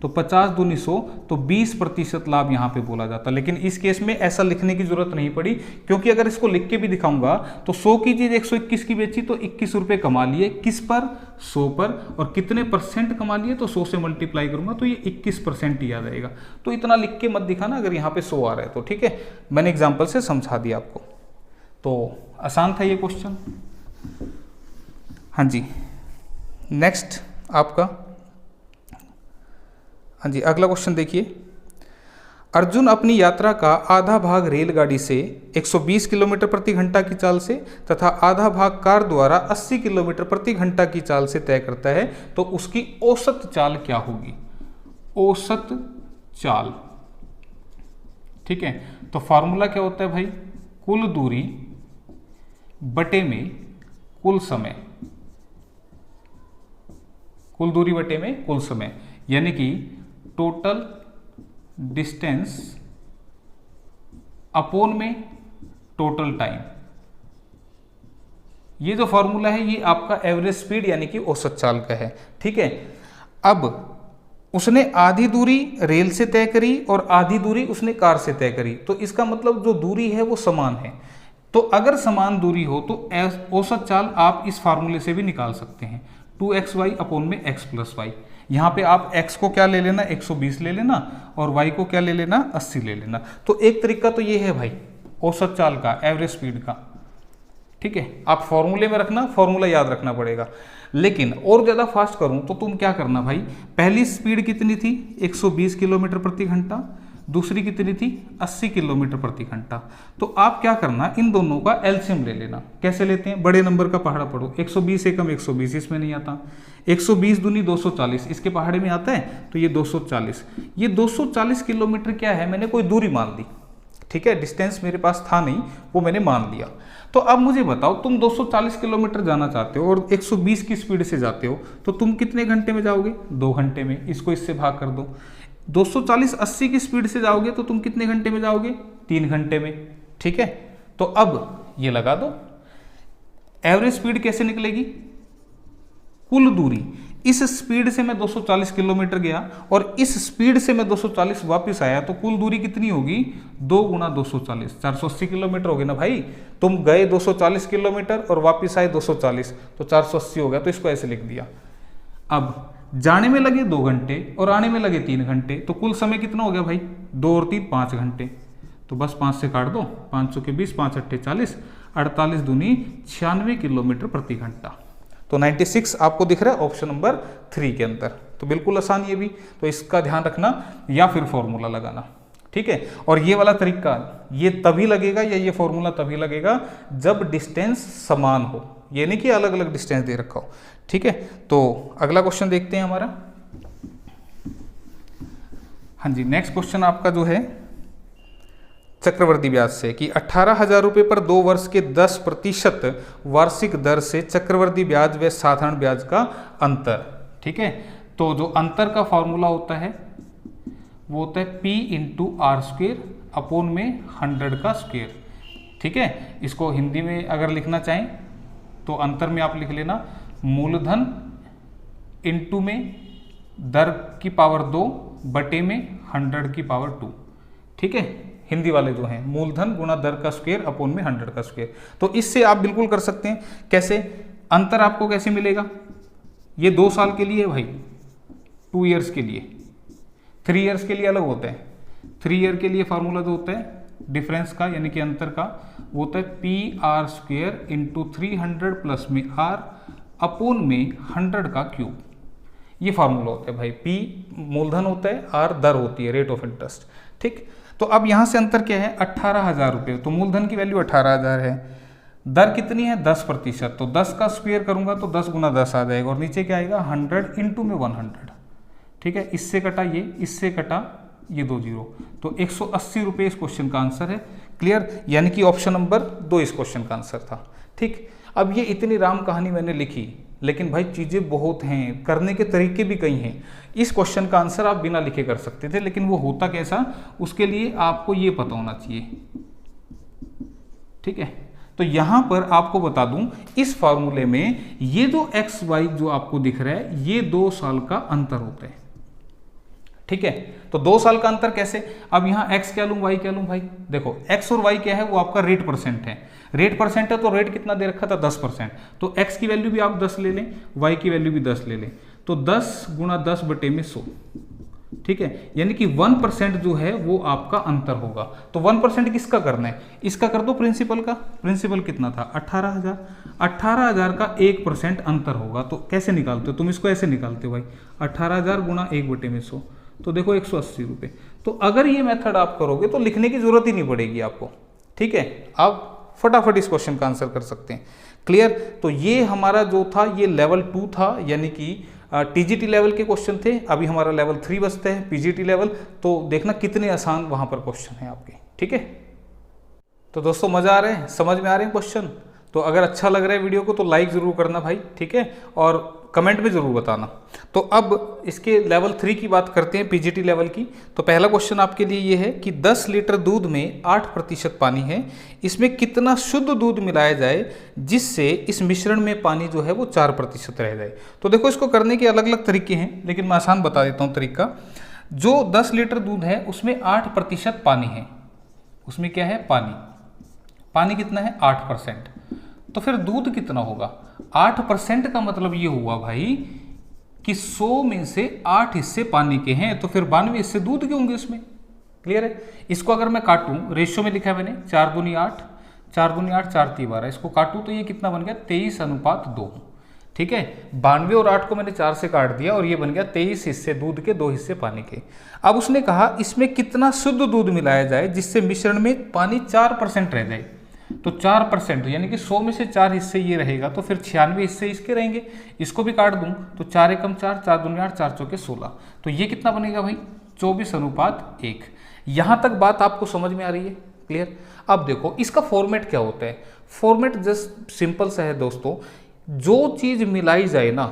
तो 50 दूनी 100, तो 20% लाभ यहाँ पे बोला जाता। लेकिन इस केस में ऐसा लिखने की जरूरत नहीं पड़ी, क्योंकि अगर इसको लिख के भी दिखाऊंगा तो 100 की चीज 121 की बेची तो 21 रुपये कमा लिए। किस पर? 100 पर। और कितने परसेंट कमा लिए? तो 100 से मल्टीप्लाई करूंगा तो ये 21% ही आ जाएगा। तो इतना लिख के मत दिखाना अगर यहाँ पे 100 आ रहा है तो, ठीक है। मैंने एग्जाम्पल से समझा दिया आपको। तो आसान था ये क्वेश्चन। हाँ जी, नेक्स्ट आपका, हाँ जी, अगला क्वेश्चन देखिए। अर्जुन अपनी यात्रा का आधा भाग रेलगाड़ी से 120 किलोमीटर प्रति घंटा की चाल से तथा आधा भाग कार द्वारा 80 किलोमीटर प्रति घंटा की चाल से तय करता है, तो उसकी औसत चाल क्या होगी? औसत चाल, ठीक है। तो फॉर्मूला क्या होता है भाई? कुल दूरी बटे में कुल समय, कुल दूरी बटे में कुल समय, यानी कि टोटल डिस्टेंस अपोन में टोटल टाइम। ये जो फॉर्मूला है ये आपका एवरेज स्पीड यानी कि औसत चाल का है, ठीक है। अब उसने आधी दूरी रेल से तय करी और आधी दूरी उसने कार से तय करी, तो इसका मतलब जो दूरी है वो समान है। तो अगर समान दूरी हो तो औसत चाल आप इस फार्मूले से भी निकाल सकते हैं, 2xy अपोन में x प्लस वाई। यहाँ पे आप x को क्या ले लेना? 120 ले लेना, और y को क्या ले लेना? 80 ले लेना। तो एक तरीका तो ये है भाई औसत चाल का, एवरेज स्पीड का, ठीक है। आप फॉर्मूले में रखना, फॉर्मूला याद रखना पड़ेगा। लेकिन और ज़्यादा फास्ट करूं तो तुम क्या करना भाई, पहली स्पीड कितनी थी? 120 किलोमीटर प्रति घंटा, दूसरी कितनी थी? 80 किलोमीटर प्रति घंटा। तो आप क्या करना, इन दोनों का एलसीएम ले लेना। कैसे लेते हैं? बड़े नंबर का पहाड़ा पढ़ो। 120 एकम 120, इसमें नहीं आता। 120 दूनी 240, इसके पहाड़े में आता है, तो ये 240। ये 240 किलोमीटर क्या है? मैंने कोई दूरी मान दी, ठीक है। डिस्टेंस मेरे पास था नहीं, वो मैंने मान लिया। तो अब मुझे बताओ, तुम 240 किलोमीटर जाना चाहते हो और 120 की स्पीड से जाते हो, तो तुम कितने घंटे में जाओगे? 2 घंटे में। इसको इससे भाग कर दो। 240 80 की स्पीड से जाओगे तो तुम कितने घंटे में जाओगे? 3 घंटे में, ठीक है। तो अब ये लगा दो, एवरेज स्पीड कैसे निकलेगी? कुल दूरी, इस स्पीड से मैं 240 किलोमीटर गया और इस स्पीड से मैं 240 वापस आया, तो कुल दूरी कितनी होगी? 2 गुना 240, 480 किलोमीटर हो गई ना भाई। तुम गए 240 किलोमीटर और वापस आए 240, तो 480 हो गया। तो इसको ऐसे लिख दिया। अब जाने में लगे 2 घंटे और आने में लगे 3 घंटे, तो कुल समय कितना हो गया भाई? 2 और 3 5 घंटे। तो बस 5 से काट दो, 500 के 20, 5 अट्ठे 40, 48 दूनी 96 किलोमीटर प्रति घंटा। तो 96 आपको दिख रहा है ऑप्शन नंबर 3 के अंदर। तो बिल्कुल आसान ये भी, तो इसका ध्यान रखना, या फिर फॉर्मूला लगाना, ठीक है। और ये वाला तरीका ये तभी लगेगा, या ये फॉर्मूला तभी लगेगा जब डिस्टेंस समान हो, ये नहीं कि अलग अलग डिस्टेंस दे रखा हो, ठीक है। तो अगला क्वेश्चन देखते हैं हमारा। हाँ जी, नेक्स्ट क्वेश्चन आपका जो है चक्रवर्ती ब्याज से कि 18,000 रुपये पर 2 वर्ष के 10% वार्षिक दर से चक्रवर्ती ब्याज व साधारण ब्याज का अंतर। ठीक है, तो जो अंतर का फॉर्मूला होता है वो होता है P into R square upon में 100 का स्क्वेयर। ठीक है, इसको हिंदी में अगर लिखना चाहें तो अंतर में आप लिख लेना मूलधन इंटू में दर की पावर 2 बटे में 100 की पावर 2। ठीक है, हिंदी वाले जो हैं मूलधन गुणा दर का स्क्वायर अपॉन में 100 का स्क्वायर। तो इससे आप बिल्कुल कर सकते हैं। कैसे अंतर आपको कैसे मिलेगा? ये 2 साल के लिए भाई, 2 ईयर्स के लिए, 3 ईयर्स के लिए अलग होता है। 3 ईयर के लिए फार्मूला जो होता है डिफरेंस का यानी कि अंतर का वो होता है P R square into 300 plus में आर अपॉन में 100 का क्यूब। ये फार्मूला होता है भाई। पी मूलधन होता है, आर दर होती है, रेट ऑफ इंटरेस्ट। ठीक, तो अब यहाँ से अंतर क्या है? 18,000 रुपये। तो मूलधन की वैल्यू 18,000 है, दर कितनी है? 10%। तो 10 का स्क्वायर करूंगा तो 10 गुना 10 आ जाएगा और नीचे क्या आएगा? 100 इंटू में 100। ठीक है, इससे कटा ये, इससे कटा ये 2 जीरो, तो 180 रुपये इस क्वेश्चन का आंसर है। क्लियर? यानी कि ऑप्शन नंबर 2 इस क्वेश्चन का आंसर था। ठीक, अब ये इतनी राम कहानी मैंने लिखी, लेकिन भाई चीज़ें बहुत हैं, करने के तरीके भी कई हैं। इस क्वेश्चन का आंसर आप बिना लिखे कर सकते थे, लेकिन वो होता कैसा उसके लिए आपको ये पता होना चाहिए। ठीक है, तो यहाँ पर आपको बता दूं इस फार्मूले में ये जो एक्स वाई जो आपको दिख रहा है ये 2 साल का अंतर होता है। ठीक है, तो 2 साल का अंतर कैसे? अब यहाँ x क्या लूँ y क्या लूँ भाई? देखो x और y क्या है? वो आपका रेट परसेंट है। रेट परसेंट है तो रेट कितना दे रखा था? 10%। तो x की वैल्यू भी आप 10 ले लें, y की वैल्यू भी 10 ले लें, तो 10 गुणा 10 बटे में 100। ठीक है, यानी कि 1% जो है वो आपका अंतर होगा। तो 1% किसका करना है? इसका कर दो प्रिंसिपल का। प्रिंसिपल कितना था? 18,000। 18,000 का 1% अंतर होगा। तो कैसे निकालते हो तुम इसको? ऐसे निकालते हो भाई, 18,000 गुणा 1 बटे में 100, तो देखो 180 रुपये। तो अगर ये मेथड आप करोगे तो लिखने की जरूरत ही नहीं पड़ेगी आपको। ठीक है, आप फटाफट इस क्वेश्चन का आंसर कर सकते हैं। क्लियर? तो ये हमारा जो था ये लेवल 2 था, यानी कि टीजीटी लेवल के क्वेश्चन थे। अभी हमारा लेवल 3 बचते हैं, पीजीटी लेवल। तो देखना कितने आसान वहां पर क्वेश्चन है आपके। ठीक है, तो दोस्तों मजा आ रहे हैं, समझ में आ रहे हैं क्वेश्चन? तो अगर अच्छा लग रहा है वीडियो को तो लाइक जरूर करना भाई। ठीक है, और कमेंट में जरूर बताना। तो अब इसके लेवल 3 की बात करते हैं, पीजीटी लेवल की। तो पहला क्वेश्चन आपके लिए ये है कि 10 लीटर दूध में 8% पानी है, इसमें कितना शुद्ध दूध मिलाया जाए जिससे इस मिश्रण में पानी जो है वो 4% रह जाए। तो देखो इसको करने के अलग अलग तरीके हैं, लेकिन मैं आसान बता देता हूँ तरीका। जो 10 लीटर दूध है उसमें 8% पानी है, उसमें क्या है? पानी। पानी कितना है? 8%। तो फिर दूध कितना होगा? 8% का मतलब ये हुआ भाई कि 100 में से 8 हिस्से पानी के हैं, तो फिर 92 हिस्से दूध के होंगे उसमें। क्लियर है? इसको अगर मैं काटूं, रेशियो में लिखा है मैंने 4 दूनी 8, 4 दूनी 8, 4 ती 12। इसको काटूं तो ये कितना बन गया? 23:2। ठीक है, 92 और 8 को मैंने 4 से काट दिया और ये बन गया 23 हिस्से दूध के, 2 हिस्से पानी के। अब उसने कहा इसमें कितना शुद्ध दूध मिलाया जाए जिससे मिश्रण में पानी 4% रह जाए। तो 4% यानी कि 100 में से 4 हिस्से ये रहेगा, तो फिर 96 हिस्से इसके रहेंगे। इसको भी काट दूं तो 4 एकम 4, 4 दूनी 8, 4 चौके 16। तो ये कितना बनेगा भाई? 24:1। यहां तक बात आपको समझ में आ रही है? क्लियर? अब देखो इसका फॉर्मेट क्या होता है। फॉर्मेट जस्ट सिंपल सा है दोस्तों, जो चीज मिलाई जाए ना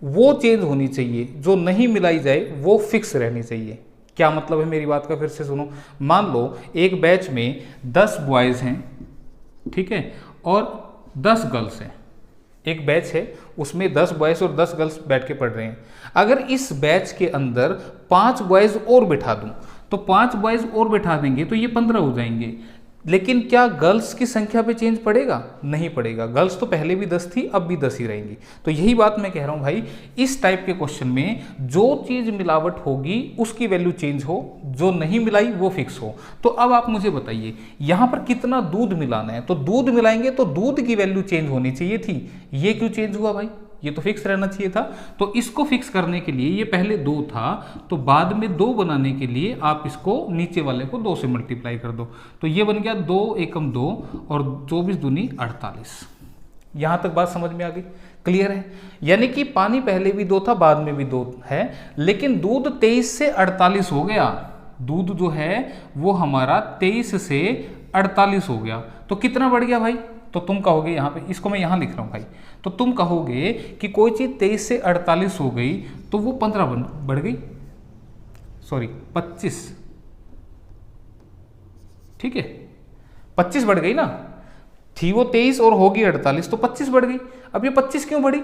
वो चेंज होनी चाहिए, जो नहीं मिलाई जाए वो फिक्स रहनी चाहिए। क्या मतलब है मेरी बात का? फिर से सुनो। मान लो एक बैच में 10 बॉयज हैं, ठीक है, और 10 गर्ल्स हैं। एक बैच है उसमें 10 बॉयज और 10 गर्ल्स बैठ के पढ़ रहे हैं। अगर इस बैच के अंदर 5 बॉयज और बिठा दूं तो 5 बॉयज और बिठा देंगे तो ये 15 हो जाएंगे। लेकिन क्या गर्ल्स की संख्या पे चेंज पड़ेगा? नहीं पड़ेगा। गर्ल्स तो पहले भी 10 थी, अब भी 10 ही रहेंगी। तो यही बात मैं कह रहा हूं भाई, इस टाइप के क्वेश्चन में जो चीज मिलावट होगी उसकी वैल्यू चेंज हो, जो नहीं मिलाई वो फिक्स हो। तो अब आप मुझे बताइए यहां पर कितना दूध मिलाना है। तो दूध मिलाएंगे तो दूध की वैल्यू चेंज होनी चाहिए थी, ये क्यों चेंज हुआ भाई? ये तो फिक्स रहना चाहिए था। तो इसको फिक्स करने के लिए, ये पहले 2 था तो बाद में 2 बनाने के लिए आप इसको नीचे वाले को 2 से मल्टीप्लाई कर दो। तो ये बन गया 2 एकम 2 और 24 दूनी 48। यहां तक बात समझ में आ गई? क्लियर है? यानी कि पानी पहले भी 2 था, बाद में भी 2 है, लेकिन दूध 23 से 48 हो गया। दूध जो है वो हमारा 23 से 48 हो गया, तो कितना बढ़ गया भाई? तो तुम कहोगे यहाँ पे, इसको मैं यहाँ लिख रहा हूँ भाई, तो तुम कहोगे कि कोई चीज़ 23 से 48 हो गई तो वो 15 बढ़ गई, सॉरी 25, ठीक है 25 बढ़ गई ना, थी वो 23 और होगी 48 तो 25 बढ़ गई। अब ये 25 क्यों बढ़ी?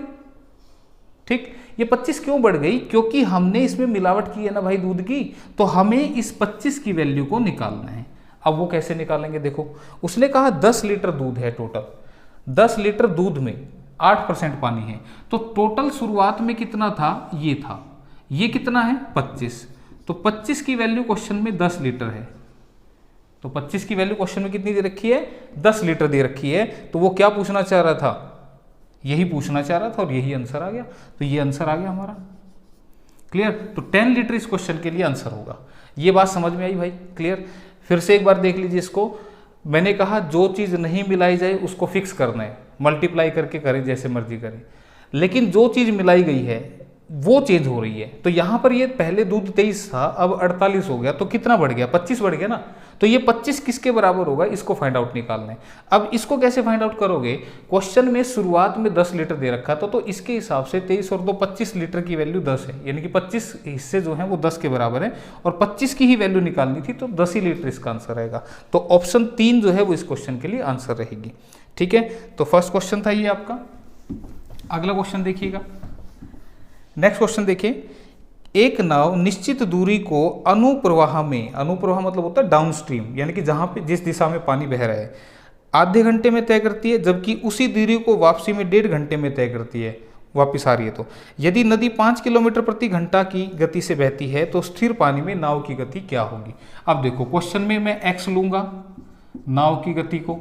ठीक, ये 25 क्यों बढ़ गई? क्योंकि हमने इसमें मिलावट की है ना भाई दूध की, तो हमें इस 25 की वैल्यू को निकालना है। अब वो कैसे निकालेंगे? देखो, उसने कहा 10 लीटर दूध है टोटल, 10 लीटर दूध में 8% पानी है, तो टोटल शुरुआत में कितना था? ये था, ये कितना है? 25, तो 25 की वैल्यू क्वेश्चन में 10 लीटर है, तो 25 की वैल्यू क्वेश्चन में कितनी दे रखी है? 10 लीटर दे रखी है। तो वो क्या पूछना चाह रहा था? यही पूछना चाह रहा था और यही आंसर आ गया, तो ये आंसर आ गया हमारा। क्लियर? तो 10 लीटर इस क्वेश्चन के लिए आंसर होगा। ये बात समझ में आई भाई? क्लियर? फिर से एक बार देख लीजिए इसको। मैंने कहा जो चीज़ नहीं मिलाई जाए उसको फिक्स करना है, मल्टीप्लाई करके करें जैसे मर्जी करें, लेकिन जो चीज़ मिलाई गई है वो चेंज हो रही है। तो यहाँ पर ये पहले दूध 23 था, अब 48 हो गया, तो कितना बढ़ गया? 25 बढ़ गया ना। तो ये 25 किसके बराबर होगा? इसको फाइंड आउट निकालना है। अब इसको कैसे फाइंड आउट करोगे? क्वेश्चन में शुरुआत में 10 लीटर दे रखा था, तो इसके हिसाब से 23 और 2 25 लीटर की वैल्यू 10 है, यानी कि 25 हिस्से जो हैं वो 10 के बराबर है, और 25 की ही वैल्यू निकालनी थी, तो 10 ही लीटर इसका आंसर रहेगा। तो ऑप्शन 3 जो है वो इस क्वेश्चन के लिए आंसर रहेगी। ठीक है, तो फर्स्ट क्वेश्चन था ये आपका। अगला क्वेश्चन देखिएगा, नेक्स्ट क्वेश्चन देखिए। एक नाव निश्चित दूरी को अनुप्रवाह में, अनुप्रवाह मतलब होता है डाउनस्ट्रीम, यानी कि जहां पे जिस दिशा में पानी बह रहा है, आधे घंटे में तय करती है, जबकि उसी दूरी को वापसी में 1.5 घंटे में तय करती है, वापस आ रही है। तो यदि नदी 5 किलोमीटर प्रति घंटा की गति से बहती है तो स्थिर पानी में नाव की गति क्या होगी? अब देखो, क्वेश्चन में मैं x लूंगा, नाव की गति को,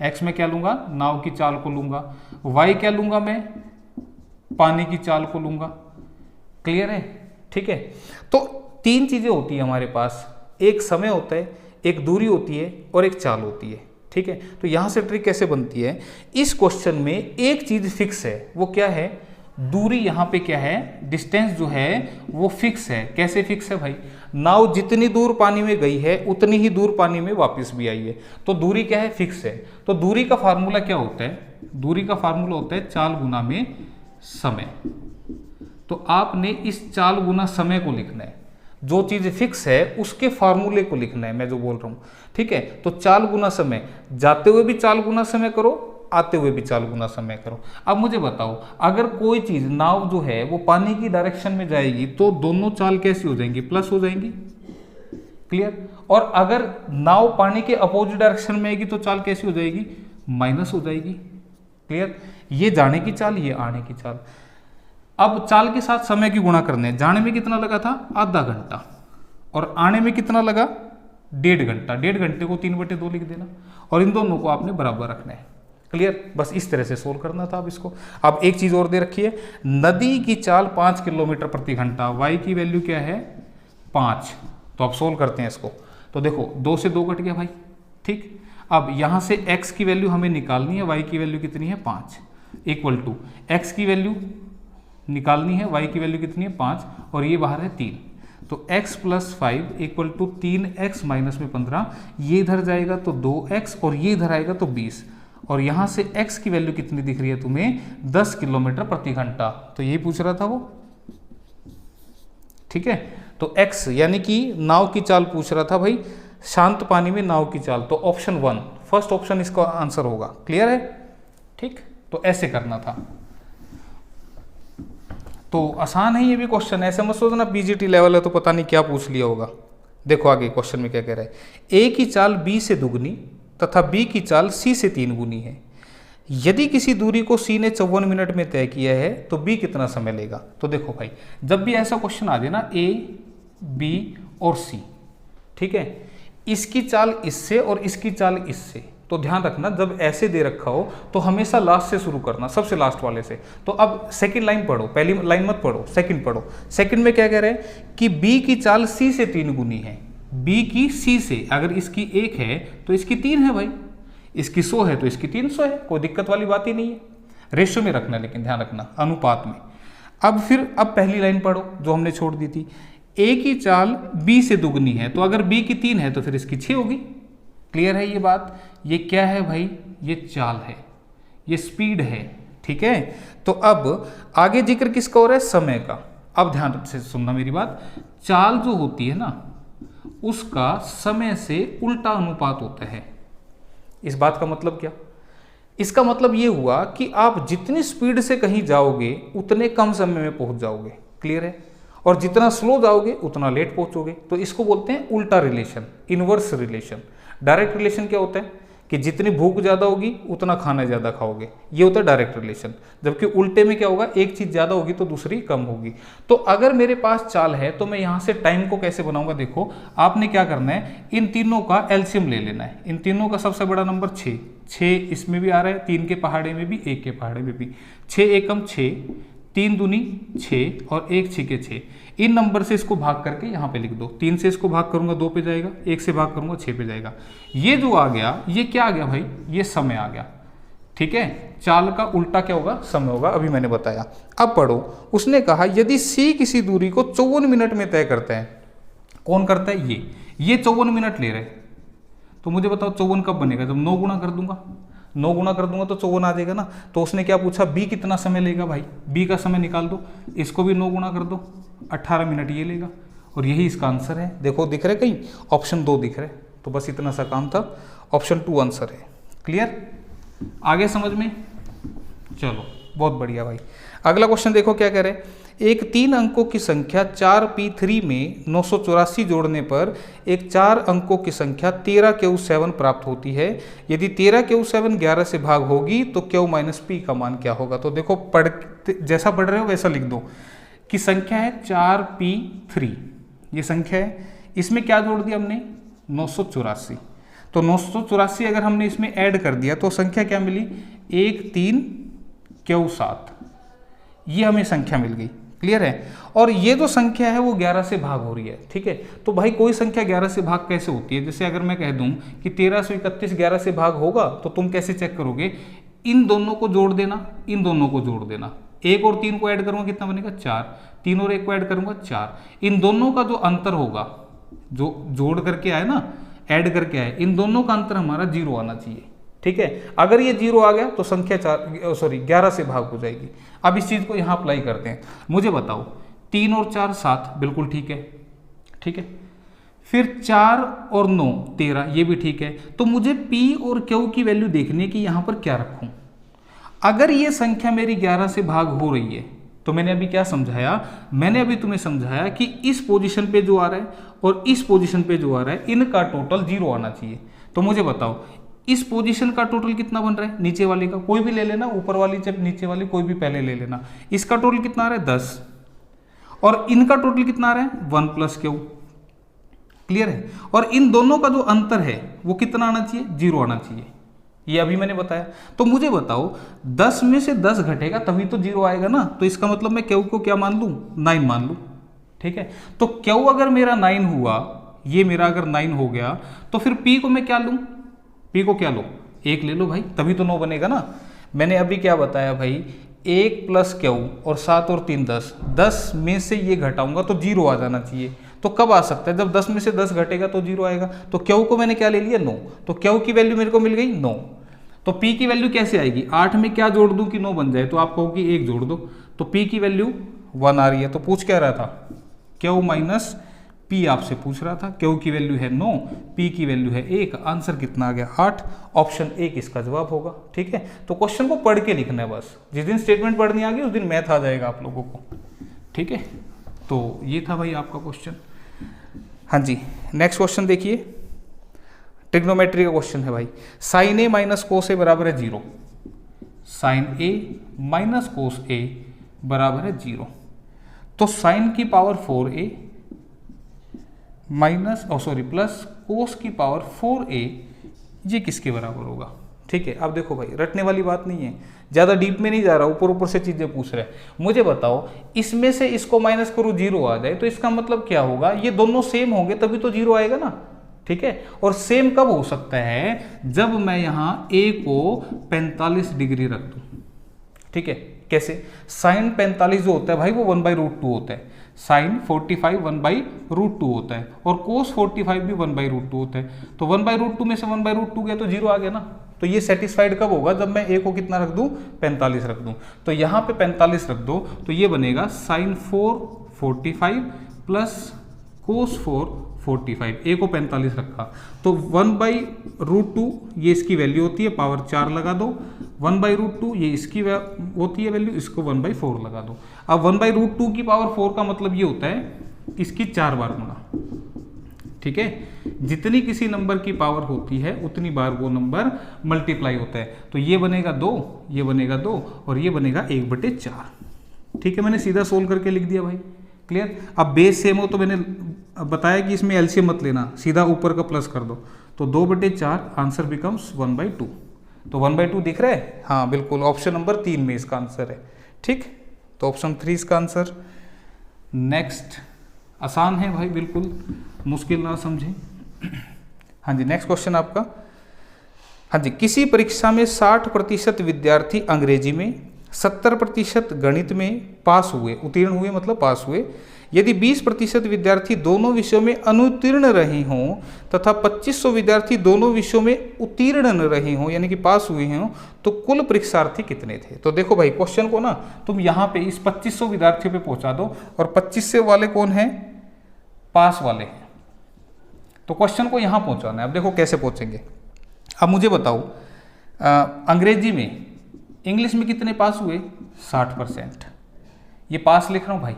x में क्या लूंगा? नाव की चाल को लूंगा, y क्या लूंगा? मैं पानी की चाल को लूंगा। क्लियर है? ठीक है, तो 3 चीजें होती है हमारे पास, एक समय होता है, एक दूरी होती है और एक चाल होती है। ठीक है, तो यहां से ट्रिक कैसे बनती है? इस क्वेश्चन में एक चीज फिक्स है, वो क्या है? दूरी। यहां पे क्या है? डिस्टेंस जो है वो फिक्स है। कैसे फिक्स है भाई? नाव जितनी दूर पानी में गई है उतनी ही दूर पानी में वापस भी आई है, तो दूरी क्या है? फिक्स है। तो दूरी का फार्मूला क्या होता है? दूरी का फार्मूला होता है चाल गुना में समय। तो आपने इस चाल गुना समय को लिखना है, जो चीज फिक्स है उसके फार्मूले को लिखना है, मैं जो बोल रहा हूं। ठीक है, तो चाल गुना समय, जाते हुए भी चाल गुना समय करो, आते हुए भी चाल गुना समय करो। अब मुझे बताओ, अगर कोई चीज, नाव जो है वो पानी की डायरेक्शन में जाएगी तो दोनों चाल कैसी हो जाएंगी? प्लस हो जाएंगी। क्लियर? और अगर नाव पानी के अपोजिट डायरेक्शन में आएगी तो चाल कैसी हो जाएगी? माइनस हो जाएगी। क्लियर? ये जाने की चाल, ये आने की चाल। अब चाल के साथ समय की गुणा करने, जाने में कितना लगा था? आधा घंटा, और आने में कितना लगा? 1.5 घंटा। 1.5 घंटे को 3/2 लिख देना, और इन दोनों को आपने बराबर रखना है। क्लियर? बस इस तरह से सोल्व करना था अब इसको। अब एक चीज और दे रखी है, नदी की चाल 5 किलोमीटर प्रति घंटा, y की वैल्यू क्या है? 5। तो अब सोल्व करते हैं इसको। तो देखो, 2 से 2 कट गया भाई। ठीक, अब यहां से x की वैल्यू हमें निकालनी है, y की वैल्यू कितनी है? 5, इक्वल टू x की वैल्यू निकालनी है, y की वैल्यू कितनी है? 5, और ये बाहर है 3, तो x + 5 equal to 3x minus में 15, ये इधर जाएगा तो 2x, और ये इधर आएगा तो 20, और यहाँ से x की वैल्यू कितनी दिख रही है तुम्हें? 10 किलोमीटर प्रति घंटा। तो यही पूछ रहा था वो। ठीक है, तो x यानी कि नाव की चाल पूछ रहा था भाई, शांत पानी में नाव की चाल, तो ऑप्शन 1, फर्स्ट ऑप्शन इसका आंसर होगा। क्लियर है? ठीक, तो ऐसे करना था। तो आसान है ये भी क्वेश्चन, ऐसे मत सोचना पीजीटी लेवल है तो पता नहीं क्या पूछ लिया होगा। देखो आगे क्वेश्चन में क्या कह रहा है, ए की चाल बी से दुगनी तथा बी की चाल सी से 3 गुनी है। यदि किसी दूरी को सी ने 54 मिनट में तय किया है तो बी कितना समय लेगा? तो देखो भाई, जब भी ऐसा क्वेश्चन आ जाए ना, ए, बी और सी, ठीक है, इसकी चाल इससे और इसकी चाल इससे, तो ध्यान रखना जब ऐसे दे रखा हो तो हमेशा लास्ट से शुरू करना, सबसे लास्ट वाले से। तो अब सेकंड लाइन पढ़ो, पहली लाइन मत पढ़ो, सेकंड पढ़ो। सेकंड में क्या कह रहे हैं कि बी की चाल सी से 3 गुनी है। बी की सी से, अगर इसकी 1 है तो इसकी 3 है भाई, इसकी 100 है तो इसकी 300 है, कोई दिक्कत वाली बात ही नहीं है। रेशियो में रखना, लेकिन ध्यान रखना अनुपात में। अब पहली लाइन पढ़ो जो हमने छोड़ दी थी, ए की चाल बी से दुगनी है, तो अगर बी की 3 है तो फिर इसकी 6 होगी। क्लियर है ये बात? ये क्या है भाई? ये चाल है, ये स्पीड है। ठीक है, तो अब आगे जिक्र किसका हो रहा है? समय का। अब ध्यान से सुनना मेरी बात, चाल जो होती है ना उसका समय से उल्टा अनुपात होता है। इस बात का मतलब क्या? इसका मतलब ये हुआ कि आप जितनी स्पीड से कहीं जाओगे उतने कम समय में पहुंच जाओगे। क्लियर है? और जितना स्लो जाओगे उतना लेट पहुंचोगे। तो इसको बोलते हैं उल्टा relation, inverse relation. Direct relation क्या होता है कि जितनी भूख ज़्यादा होगी उतना खाना ज़्यादा खाओगे, ये होता है डायरेक्ट रिलेशन। जबकि उल्टे में क्या होगा? एक चीज़ ज़्यादा होगी तो दूसरी कम होगी। तो अगर मेरे पास चाल है तो मैं यहाँ से टाइम को कैसे बनाऊंगा? देखो, आपने क्या करना है, इन तीनों का एलसीएम ले लेना है। इन तीनों का सबसे बड़ा नंबर 6, 6 इसमें भी आ रहा है, 3 के पहाड़े में भी, 1 के पहाड़े में भी। 6 एकम 6, 3 दूनी 6 और 1 6 के 6। इन नंबर से इसको भाग करके यहाँ पे लिख दो। 3 से इसको भाग करूंगा 2 पे जाएगा, 1 से भाग करूंगा 6 पे जाएगा। ये जो आ गया ये क्या आ गया भाई? ये समय आ गया। ठीक है, चाल का उल्टा क्या होगा? समय होगा। अभी मैंने बताया। अब पढ़ो, उसने कहा यदि सी किसी दूरी को 54 मिनट में तय करता है। कौन करता है? ये 54 मिनट ले रहे, तो मुझे बताओ 54 कब बनेगा? जब 9 गुना कर दूंगा, 9 गुना कर दूंगा तो 54 आ जाएगा ना। तो उसने क्या पूछा? बी कितना समय लेगा भाई? बी का समय निकाल दो, इसको भी 9 गुना कर दो, 18 मिनट ये लेगा। और यही इसका आंसर है। देखो दिख रहा है कहीं? ऑप्शन 2 दिख रहा है। तो बस इतना सा काम था, ऑप्शन 2 आंसर है। क्लियर? आगे समझ में? चलो बहुत बढ़िया भाई। अगला क्वेश्चन देखो क्या कह रहे हैं। एक 3 अंकों की संख्या 4p3 में 984 जोड़ने पर एक 4 अंकों की संख्या 13Q7 प्राप्त होती है। यदि 13Q7 11 से भाग होगी तो Q माइनस P का मान क्या होगा? तो देखो, जैसा पढ़ रहे हो वैसा लिख दो कि संख्या है 4p3, ये संख्या है, इसमें क्या जोड़ दिया हमने? 984। तो 984 अगर हमने इसमें ऐड कर दिया तो संख्या क्या मिली? 13Q7, ये हमें संख्या मिल गई। क्लियर है? और ये जो संख्या है वो 11 से भाग हो रही है। ठीक है, तो भाई कोई संख्या 11 से भाग कैसे होती है? जैसे अगर मैं कह दूं कि 1331 11 से भाग होगा, तो तुम कैसे चेक करोगे? इन दोनों को जोड़ देना, इन दोनों को जोड़ देना। 1 और 3 को ऐड करूंगा, कितना बनेगा? 4। 3 और 1 को ऐड करूंगा, 4। इन दोनों का जो अंतर होगा, जो जोड़ करके आए ना, ऐड करके आए, इन दोनों का अंतर हमारा 0 आना चाहिए। ठीक है, अगर ये 0 आ गया तो संख्या 11 से भाग हो जाएगी। अब इस चीज को यहाँ अप्लाई करते हैं। मुझे बताओ, 3 और 4 7, बिल्कुल ठीक है। ठीक है, फिर 4 और 9 13, ये भी ठीक है। तो मुझे P और Q की वैल्यू देखनी है कि यहाँ पर क्या रखूं। अगर ये संख्या मेरी 11 से भाग हो रही है तो मैंने अभी क्या समझाया? मैंने अभी तुम्हें समझाया कि इस पोजीशन पे जो आ रहा है और इस पोजीशन पे जो आ रहा है, इनका टोटल 0 आना चाहिए। तो मुझे बताओ, इस पोजीशन का टोटल कितना बन रहा है? नीचे वाले का कोई भी ले लेना, ऊपर वाली जब नीचे वाली कोई भी पहले ले लेना। इसका टोटल कितना आ रहा है? 10। और इनका टोटल कितना आ रहा है? 1 + Q। क्लियर है? और इन दोनों का जो अंतर है वो कितना आना चाहिए? 0 आना चाहिए। ये अभी मैंने बताया। तो मुझे बताओ, 10 में से 10 घटेगा तभी तो 0 आएगा ना। तो इसका मतलब मैं Q को क्या मान लूं? 9 मान लूं। ठीक है, तो Q अगर मेरा 9 हुआ, ये मेरा अगर 9 हो गया, तो फिर P को मैं क्या लूं? P को क्या लो? 1 ले लो भाई, तभी तो 9 बनेगा ना। मैंने अभी क्या बताया भाई? 1 + Q और 7 और 3 10, 10 में से ये घटाऊंगा तो 0 आ जाना चाहिए। तो कब आ सकता है? जब 10 में से 10 घटेगा तो 0 आएगा। तो Q को मैंने क्या ले लिया? 9। तो Q की वैल्यू मेरे को मिल गई 9। तो P की वैल्यू कैसे आएगी? 8 में क्या जोड़ दूं कि 9 बन जाए? तो आप कहोगे 1 जोड़ दो। तो P की वैल्यू 1 आ रही है। तो पूछ क्या रहा था? Q माइनस P आपसे पूछ रहा था। Q की वैल्यू है 9, P की वैल्यू है 1। आंसर कितना आ गया? 8। ऑप्शन 1 इसका जवाब होगा। ठीक है, तो क्वेश्चन को पढ़ के लिखना है बस। जिस दिन स्टेटमेंट पढ़नी आ गई उस दिन मैथ आ जाएगा आप लोगों को। ठीक है, तो ये था भाई आपका क्वेश्चन। हाँ जी, नेक्स्ट क्वेश्चन देखिए। ट्रिग्नोमेट्री का क्वेश्चन है भाई। sin a माइनस कोस ए बराबर है 0। sin a माइनस कोस ए बराबर है 0। तो sin की power 4a minus plus cos की पावर 4a, ये किसके बराबर होगा? ठीक है, अब देखो भाई, रटने वाली बात नहीं है, ज़्यादा डीप में नहीं जा रहा, ऊपर ऊपर से चीज़ें पूछ रहे हैं। मुझे बताओ, इसमें से इसको माइनस करो 0 आ जाए तो इसका मतलब क्या होगा? ये दोनों सेम होंगे तभी तो 0 आएगा ना। ठीक है, और सेम कब हो सकता है? जब मैं यहाँ a को 45 डिग्री रख दूँ। ठीक है, कैसे? साइन 45 जो होता है भाई वो 1/√2 होता है। साइन 45 1/√2 होता है और कोस 45 भी 1/√2 होता है। तो 1/√2 में से 1/√2 गया तो 0 आ गया ना। तो ये सेटिस्फाइड कब होगा, जब मैं ए को कितना रख दूं, 45 रख दूं। तो यहाँ पे 45 रख दो तो ये बनेगा साइन 4 45 प्लस कोस 4 45, ए को 45 रखा तो 1/√2 ये इसकी वैल्यू होती है, पावर 4 लगा दो। 1/√2 ये इसकी होती है वैल्यू, इसको 1/4 लगा दो। अब 1/√2 की पावर 4 का मतलब ये होता है इसकी 4 बार गुना, ठीक है। जितनी किसी नंबर की पावर होती है उतनी बार वो नंबर मल्टीप्लाई होता है। तो ये बनेगा 2, ये बनेगा 2 और ये बनेगा 1/4, ठीक है। मैंने सीधा सोल्व करके लिख दिया भाई, क्लियर। अब बेस सेम हो तो मैंने बताया कि इसमें एलसीएम मत लेना, सीधा ऊपर का प्लस कर दो। तो 2/4 आंसर बिकम्स 1/2। तो 1/2 दिख रहा है, हाँ बिल्कुल, ऑप्शन नंबर 3 में इसका आंसर है, ठीक। तो ऑप्शन 3 इसका आंसर। नेक्स्ट, आसान है भाई, बिल्कुल मुश्किल ना समझें। हाँ जी, नेक्स्ट क्वेश्चन आपका। हाँ जी, किसी परीक्षा में 60% विद्यार्थी अंग्रेजी में, 70% गणित में पास हुए, उत्तीर्ण हुए मतलब पास हुए। यदि 20% विद्यार्थी दोनों विषयों में अनुत्तीर्ण रहे हों तथा 2500 विद्यार्थी दोनों विषयों में उत्तीर्ण रहे हों यानी कि पास हुए हों, तो कुल परीक्षार्थी कितने थे। तो देखो भाई, क्वेश्चन को ना तुम यहाँ पे इस 2500 विद्यार्थियों पे पहुंचा दो और 2500 वाले कौन हैं, पास वाले हैं। तो क्वेश्चन को यहाँ पहुँचाना है। अब देखो कैसे पहुँचेंगे। अब मुझे बताओ, अंग्रेजी में, इंग्लिश में कितने पास हुए, 60%। ये पास लिख रहा हूँ भाई,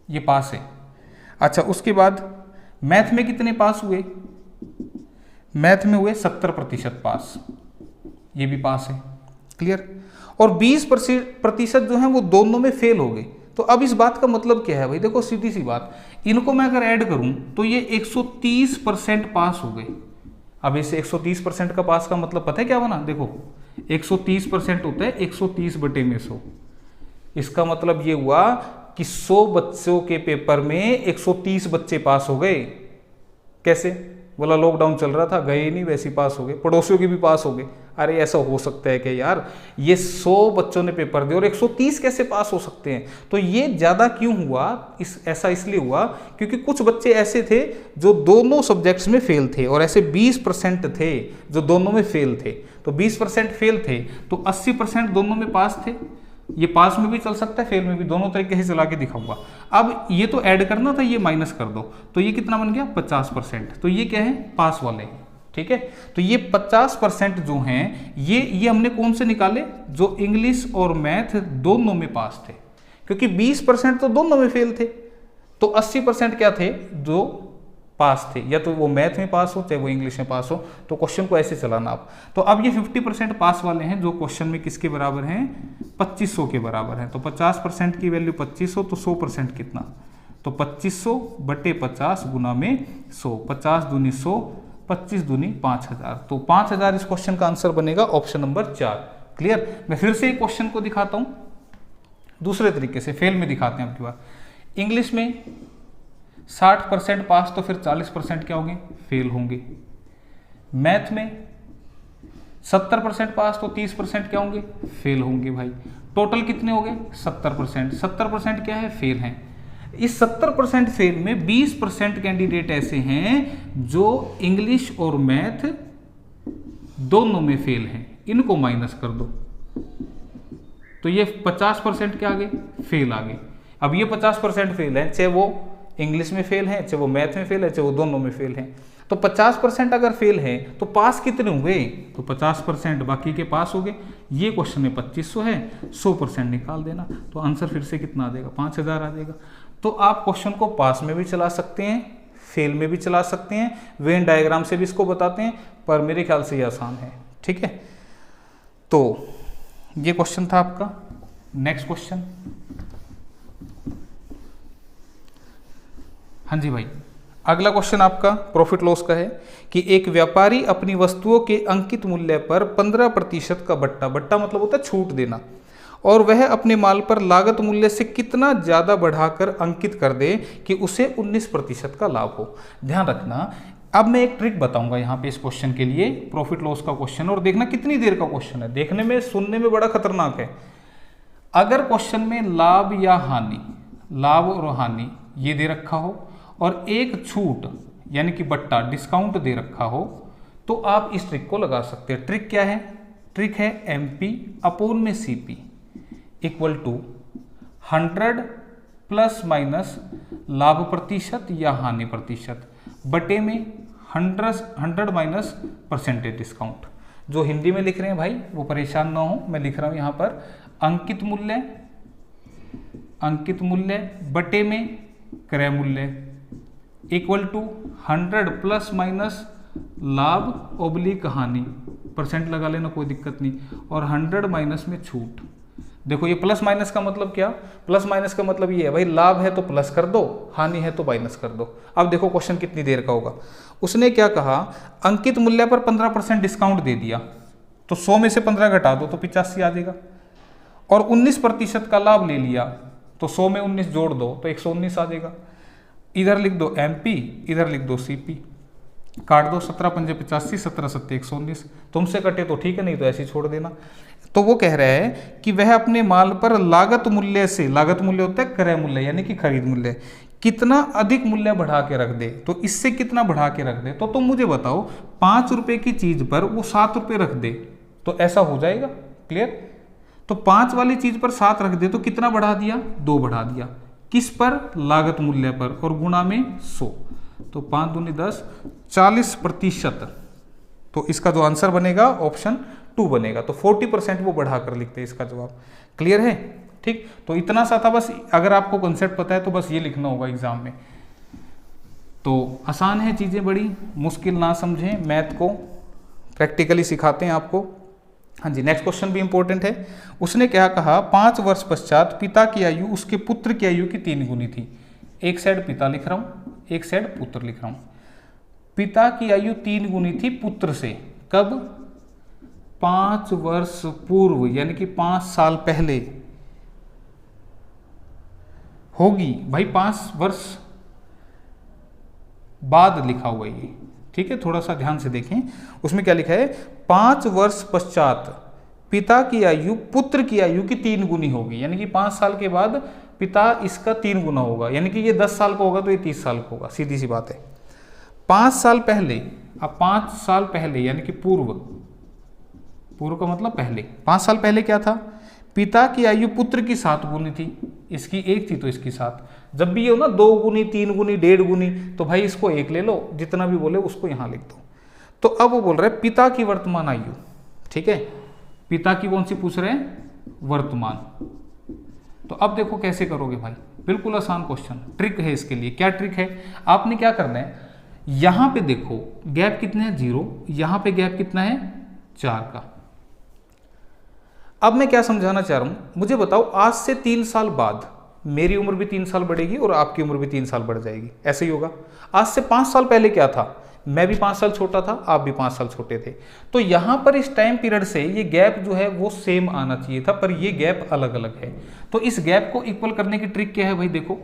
ये पास है। अच्छा, उसके बाद मैथ में कितने पास हुए, मैथ में हुए 70% पास, ये भी पास है, क्लियर। और 20% जो है वो दोनों में फेल हो गए। तो अब इस बात का मतलब क्या है भाई, देखो सीधी सी बात, इनको मैं अगर ऐड करूं तो ये 130% पास हो गए। अब इसे 130% का पास का मतलब पता है क्या बना, देखो 130% होता है 130/100। इसका मतलब ये हुआ कि 100 बच्चों के पेपर में 130 बच्चे पास हो गए। कैसे, बोला लॉकडाउन चल रहा था, गए ही नहीं, वैसे ही पास हो गए, पड़ोसियों के भी पास हो गए। अरे ऐसा हो सकता है कि यार, ये 100 बच्चों ने पेपर दिया और 130 कैसे पास हो सकते हैं। तो ये ज़्यादा क्यों हुआ, ऐसा इसलिए हुआ क्योंकि कुछ बच्चे ऐसे थे जो दोनों सब्जेक्ट्स में फेल थे और ऐसे 20% थे जो दोनों में फेल थे। तो 20% फेल थे तो 80% दोनों में पास थे। ये पास में भी चल सकता है, फेल में भी, दोनों तरीके से चला के दिखाऊंगा। अब ये तो ऐड करना था, ये माइनस कर दो, तो ये कितना बन गया 50%। तो ये क्या है, पास वाले, ठीक है। तो ये 50% जो हैं ये हमने कौन से निकाले, जो इंग्लिश और मैथ दोनों में पास थे, क्योंकि 20% तो दोनों में फेल थे। तो 80% क्या थे, जो पास थे, या तो वो मैथ में पास हो चाहे वो इंग्लिश में पास हो। तो क्वेश्चन को ऐसे चलाना आप। तो अब ये 50% पास वाले हैं जो क्वेश्चन में किसके बराबर हैं, 2500 के बराबर हैं। तो 50% की वैल्यू 2500, तो 100% कितना, तो 2500/50 गुना में 100, 50 दूनी 100, 25 दूनी 5000। तो 5000 इस क्वेश्चन का आंसर बनेगा ऑप्शन नंबर 4, क्लियर। मैं फिर से एक क्वेश्चन को दिखाता हूं दूसरे तरीके से, फेल में दिखाते हैं आपकी बात। इंग्लिश में 60% पास, तो फिर 40% क्या होंगे, फेल होंगे। मैथ में 70% पास, तो 30% क्या होंगे, फेल होंगे भाई। टोटल कितने हो गए, 70%। 70% क्या है, फेल हैं। इस 70% फेल में 20% कैंडिडेट ऐसे हैं जो इंग्लिश और मैथ दोनों में फेल हैं, इनको माइनस कर दो तो ये 50% क्या आ गए, फेल आ गए। अब ये 50% फेल है, चाहे वो इंग्लिश में फेल है, चाहे वो मैथ में फेल है, चाहे वो दोनों में फेल है। तो 50% अगर फेल है तो पास कितने हुए, तो 50%, बाकी के पास हो गए। ये क्वेश्चन में 2500 है, 100% निकाल देना, तो आंसर फिर से कितना आ जाएगा, 5000 आ जाएगा। तो आप क्वेश्चन को पास में भी चला सकते हैं, फेल में भी चला सकते हैं, वेन डायग्राम से भी इसको बताते हैं, पर मेरे ख्याल से ये आसान है, ठीक है। तो ये क्वेश्चन था आपका। नेक्स्ट क्वेश्चन, हाँ जी भाई, अगला क्वेश्चन आपका प्रॉफिट लॉस का है कि एक व्यापारी अपनी वस्तुओं के अंकित मूल्य पर 15% का बट्टा मतलब होता है छूट देना, और वह अपने माल पर लागत मूल्य से कितना ज़्यादा बढ़ाकर अंकित कर दे कि उसे 19% का लाभ हो। ध्यान रखना, अब मैं एक ट्रिक बताऊंगा यहाँ पे इस क्वेश्चन के लिए, प्रॉफिट लॉस का क्वेश्चन, और देखना कितनी देर का क्वेश्चन है। देखने में, सुनने में बड़ा खतरनाक है। अगर क्वेश्चन में लाभ या हानि, लाभ और हानि ये दे रखा हो और एक छूट यानी कि बट्टा डिस्काउंट दे रखा हो, तो आप इस ट्रिक को लगा सकते हैं। ट्रिक क्या है? ट्रिक है MP अपोन में CP equal to 100 plus minus लाभ प्रतिशत या हानि प्रतिशत बटे में 100 माइनस परसेंटेज डिस्काउंट। जो हिंदी में लिख रहे हैं भाई वो परेशान ना हो, मैं लिख रहा हूं यहां पर अंकित मूल्य बटे में क्रय मूल्य इक्वल टू 100 प्लस माइनस लाभ ओब्लिक हानि, परसेंट लगा लेना कोई दिक्कत नहीं, और 100 माइनस में छूट। देखो ये प्लस माइनस का मतलब क्या? प्लस माइनस का मतलब ये है भाई लाभ है तो प्लस कर दो, हानि है तो माइनस कर दो। अब देखो क्वेश्चन कितनी देर का होगा। उसने क्या कहा, अंकित मूल्य पर 15% डिस्काउंट दे दिया, तो 100 में से 15 घटा दो तो 85 आ जाएगा, और 19% का लाभ ले लिया तो 100 में 19 जोड़ दो तो 119 आ जाएगा। इधर लिख दो MP, इधर लिख दो CP, काट दो, 17 पंजे 85, 17 सत्ते 119। तुमसे कटे तो ठीक है, नहीं तो ऐसे ही छोड़ देना। तो वो कह रहा है कि वह अपने माल पर लागत मूल्य से, लागत मूल्य होता है क्रय मूल्य यानी कि खरीद मूल्य, कितना अधिक मूल्य बढ़ा के रख दे। तो इससे कितना बढ़ा के रख दे, तो तुम मुझे बताओ 5 रुपए की चीज पर वो 7 रुपए रख दे, तो ऐसा हो जाएगा। क्लियर? तो 5 वाली चीज पर 7 रख दे तो कितना बढ़ा दिया? 2 बढ़ा दिया। किस पर? लागत मूल्य पर, और गुणा में 100, तो 5 दूनी 10, 40%। तो इसका जो आंसर बनेगा ऑप्शन 2 बनेगा। तो 40% वो बढ़ाकर लिखते हैं इसका जवाब। क्लियर है? ठीक, तो इतना सा था बस। अगर आपको कॉन्सेप्ट पता है तो बस ये लिखना होगा एग्जाम में। तो आसान है चीजें, बड़ी मुश्किल ना समझें, मैथ को प्रैक्टिकली सिखाते हैं आपको। हाँ जी, नेक्स्ट क्वेश्चन भी इंपॉर्टेंट है। उसने क्या कहा, 5 वर्ष पश्चात पिता की आयु उसके पुत्र की आयु की 3 गुनी थी। एक साइड पिता लिख रहा हूं, एक साइड पुत्र लिख रहा हूं। पिता की आयु 3 गुनी थी पुत्र से, कब? 5 वर्ष पूर्व, यानी कि 5 साल पहले होगी। भाई 5 वर्ष बाद लिखा हुआ है ये, ठीक है, थोड़ा सा ध्यान से देखें। उसमें क्या लिखा है, 5 वर्ष पश्चात पिता की आयु पुत्र की आयु की 3 गुनी होगी, यानी कि 5 साल के बाद पिता इसका 3 गुना होगा, यानी कि ये 10 साल का होगा तो ये 30 साल का होगा, सीधी सी बात है। 5 साल पहले, अब 5 साल पहले यानी कि पूर्व, पूर्व का मतलब पहले, 5 साल पहले क्या था, पिता की आयु पुत्र की 7 गुनी थी, इसकी 1 थी तो इसकी 7। जब भी ये हो ना 2 गुनी, 3 गुनी, 1.5 गुनी, तो भाई इसको 1 ले लो, जितना भी बोले उसको यहाँ लिख दो। तो अब वो बोल रहे हैं पिता की वर्तमान आयु, ठीक है, पिता की कौन सी पूछ रहे हैं, वर्तमान। तो अब देखो कैसे करोगे भाई, बिल्कुल आसान क्वेश्चन, ट्रिक है इसके लिए। क्या ट्रिक है, आपने क्या करना है, यहां पे देखो गैप कितने हैं, 0, यहां पे गैप कितना है, 4 का। अब मैं क्या समझाना चाह रहा हूं, मुझे बताओ आज से 3 साल बाद मेरी उम्र भी 3 साल बढ़ेगी और आपकी उम्र भी 3 साल बढ़ जाएगी, ऐसे ही होगा। आज से 5 साल पहले क्या था, मैं भी 5 साल छोटा था, आप भी 5 साल छोटे थे, तो यहां पर इस टाइम पीरियड से ये गैप जो है वो सेम आना चाहिए था, पर ये गैप अलग अलग है। तो इस गैप को इक्वल करने की ट्रिक क्या है भाई, देखो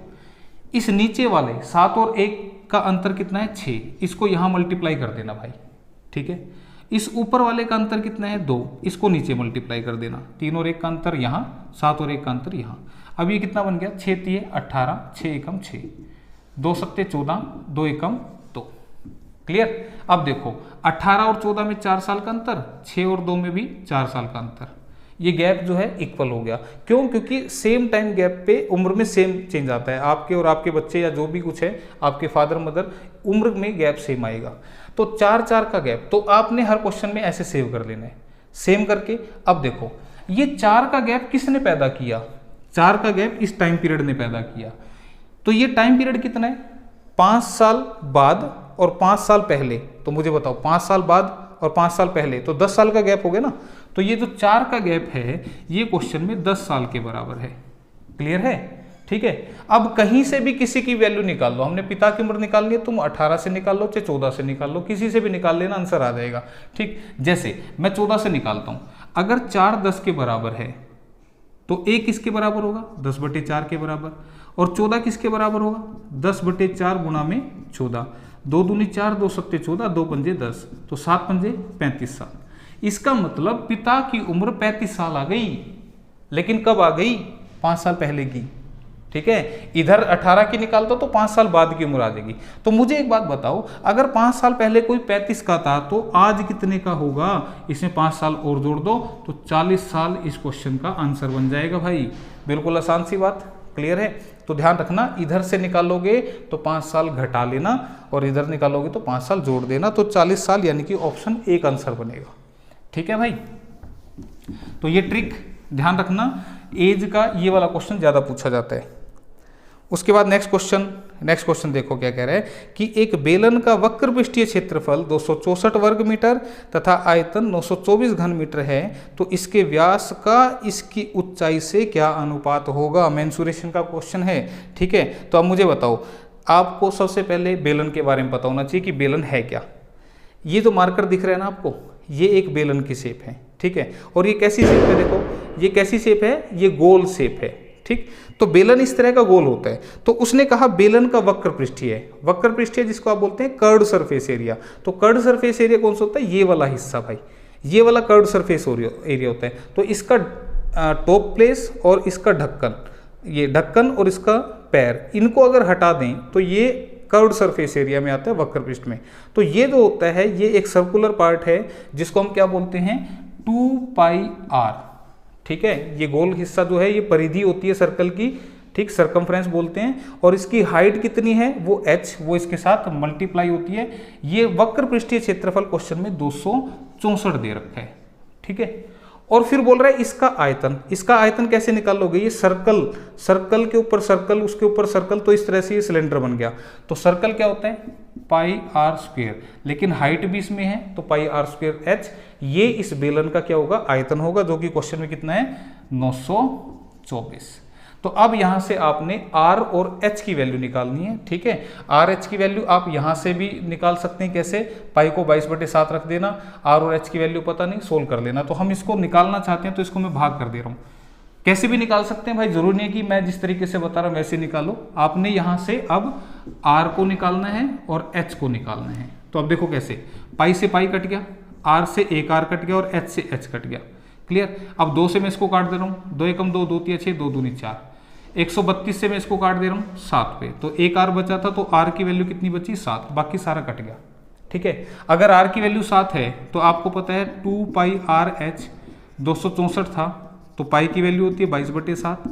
इस नीचे वाले 7 और 1 का अंतर कितना है, 6, इसको यहां मल्टीप्लाई कर देना भाई, ठीक है। इस ऊपर वाले का अंतर कितना है, 2, इसको नीचे मल्टीप्लाई कर देना। 3 और 1 का अंतर यहाँ, 7 और 1 का अंतर यहाँ। अब ये कितना बन गया, 6 3 18, 6 एकम 6, 2 7 14, 2 एकम 2। क्लियर? अब देखो 18 और 14 में 4 साल का अंतर, 6 और 2 में भी 4 साल का अंतर, ये गैप जो है इक्वल हो गया। क्यों? क्योंकि सेम टाइम गैप पे उम्र में सेम चेंज आता है, आपके और आपके बच्चे या जो भी कुछ है, आपके फादर मदर, उम्र में गैप सेम आएगा। तो 4 का गैप, तो आपने हर क्वेश्चन में ऐसे सेव कर लेना है, सेम करके। अब देखो ये 4 का गैप किसने पैदा किया, 4 का गैप इस टाइम पीरियड ने पैदा किया। तो ये टाइम पीरियड कितना है, 5 साल बाद और 5 साल पहले। तो मुझे बताओ 5 साल बाद और 5 साल पहले, तो 10 साल का गैप हो गया ना। तो ये जो 4 का गैप है ये क्वेश्चन में 10 साल के बराबर है। क्लियर है? ठीक है। अब कहीं से भी किसी की वैल्यू निकाल लो, हमने पिता की उम्र निकालनी है, तुम 18 से निकाल लो चाहे 14 से निकाल लो, किसी से भी निकाल लेना, आंसर आ जाएगा। ठीक, जैसे मैं 14 से निकालता हूं, अगर 4 10 के बराबर है तो 1 किसके बराबर होगा, 10/4 के बराबर, और 14 किसके बराबर होगा, 10/4 गुणा में 14, 2 दूनी 4, 2 सत्ते 14, 2 पंजे 10, तो 7 पंजे 35 साल। इसका मतलब पिता की उम्र 35 साल आ गई, लेकिन कब आ गई, 5 साल पहले की। ठीक है। इधर 18 की निकालता तो 5 साल बाद की उम्र आ जाएगी। तो मुझे एक बात बताओ, अगर 5 साल पहले कोई 35 का था तो आज कितने का होगा? इसमें 5 साल और जोड़ दो तो 40 साल इस क्वेश्चन का आंसर बन जाएगा भाई। बिल्कुल आसान सी बात, क्लियर है। तो ध्यान रखना, इधर से निकालोगे तो 5 साल घटा लेना और इधर निकालोगे तो 5 साल जोड़ देना, तो 40 साल यानी कि ऑप्शन एक आंसर बनेगा। ठीक है भाई, तो ये ट्रिक ध्यान रखना, एज का ये वाला क्वेश्चन ज़्यादा पूछा जाता है। उसके बाद नेक्स्ट क्वेश्चन देखो क्या कह रहा है कि एक बेलन का वक्र पृष्ठीय क्षेत्रफल 264 वर्ग मीटर तथा आयतन 924 घन मीटर है, तो इसके व्यास का इसकी ऊंचाई से क्या अनुपात होगा? मेंसुरेशन का क्वेश्चन है। ठीक है, तो अब मुझे बताओ, आपको सबसे पहले बेलन के बारे में पता होना चाहिए कि बेलन है क्या। ये जो मार्कर दिख रहा है ना आपको, ये एक बेलन की शेप है। ठीक है, और ये कैसी शेप है? देखो ये कैसी शेप है? ये गोल शेप है। ठीक, तो बेलन इस तरह का गोल होता है। तो उसने कहा बेलन का वक्र पृष्ठीय है, वक्र पृष्ठीय जिसको आप बोलते हैं कर्व्ड सरफेस एरिया। तो कर्व्ड सरफेस एरिया कौन सा होता है? ये वाला हिस्सा भाई, ये वाला कर्व्ड सरफेस एरिया होता है। तो इसका टॉप प्लेस और इसका ढक्कन, ये ढक्कन और इसका पैर, इनको अगर हटा दें तो ये कर्व्ड सरफेस एरिया में आता है, वक्र पृष्ठ में। तो ये जो होता है ये एक सर्कुलर पार्ट है जिसको हम क्या बोलते हैं? 2πr। ठीक है, ये गोल हिस्सा जो है ये परिधि होती है सर्कल की, ठीक, सरकमफ्रेंस बोलते हैं। और इसकी हाइट कितनी है? वो h, वो इसके साथ मल्टीप्लाई होती है। ये वक्र पृष्ठीय क्षेत्रफल क्वेश्चन में 264 दे रखा है। ठीक है, और फिर बोल रहा है इसका आयतन। इसका आयतन कैसे निकालोगे? ये सर्कल के ऊपर सर्कल, उसके ऊपर सर्कल, तो इस तरह से ये सिलेंडर बन गया। तो सर्कल क्या होता है? πr², लेकिन हाइट भी इसमें है तो πr²h। ये इस बेलन का क्या होगा? आयतन होगा, जो कि क्वेश्चन में कितना है? 924। तो अब यहां से आपने r और h की वैल्यू निकालनी है। ठीक है, r h की वैल्यू आप यहां से भी निकाल सकते हैं। कैसे? पाई को 22/7 रख देना, r और h की वैल्यू पता नहीं, सोल्व कर लेना। तो हम इसको निकालना चाहते हैं तो इसको मैं भाग कर दे रहा हूं। कैसे भी निकाल सकते हैं भाई, जरूरी नहीं है कि मैं जिस तरीके से बता रहा हूं वैसे निकालो। आपने यहां से अब r को निकालना है और h को निकालना है। तो अब देखो कैसे, पाई से पाई कट गया, r से एक r कट गया और h से h कट गया। क्लियर। अब 2 से मैं इसको काट दे रहा हूँ, 2 एकम 2, 2 तिया 6, 2 दूनी 4। 132 से मैं इसको काट दे रहा हूँ 7 पे, तो एक r बचा था, तो r की वैल्यू कितनी बची? 7, बाकी सारा कट गया। ठीक है, अगर r की वैल्यू 7 है तो आपको पता है 2πrh 264 था, तो पाई की वैल्यू होती है 22/7।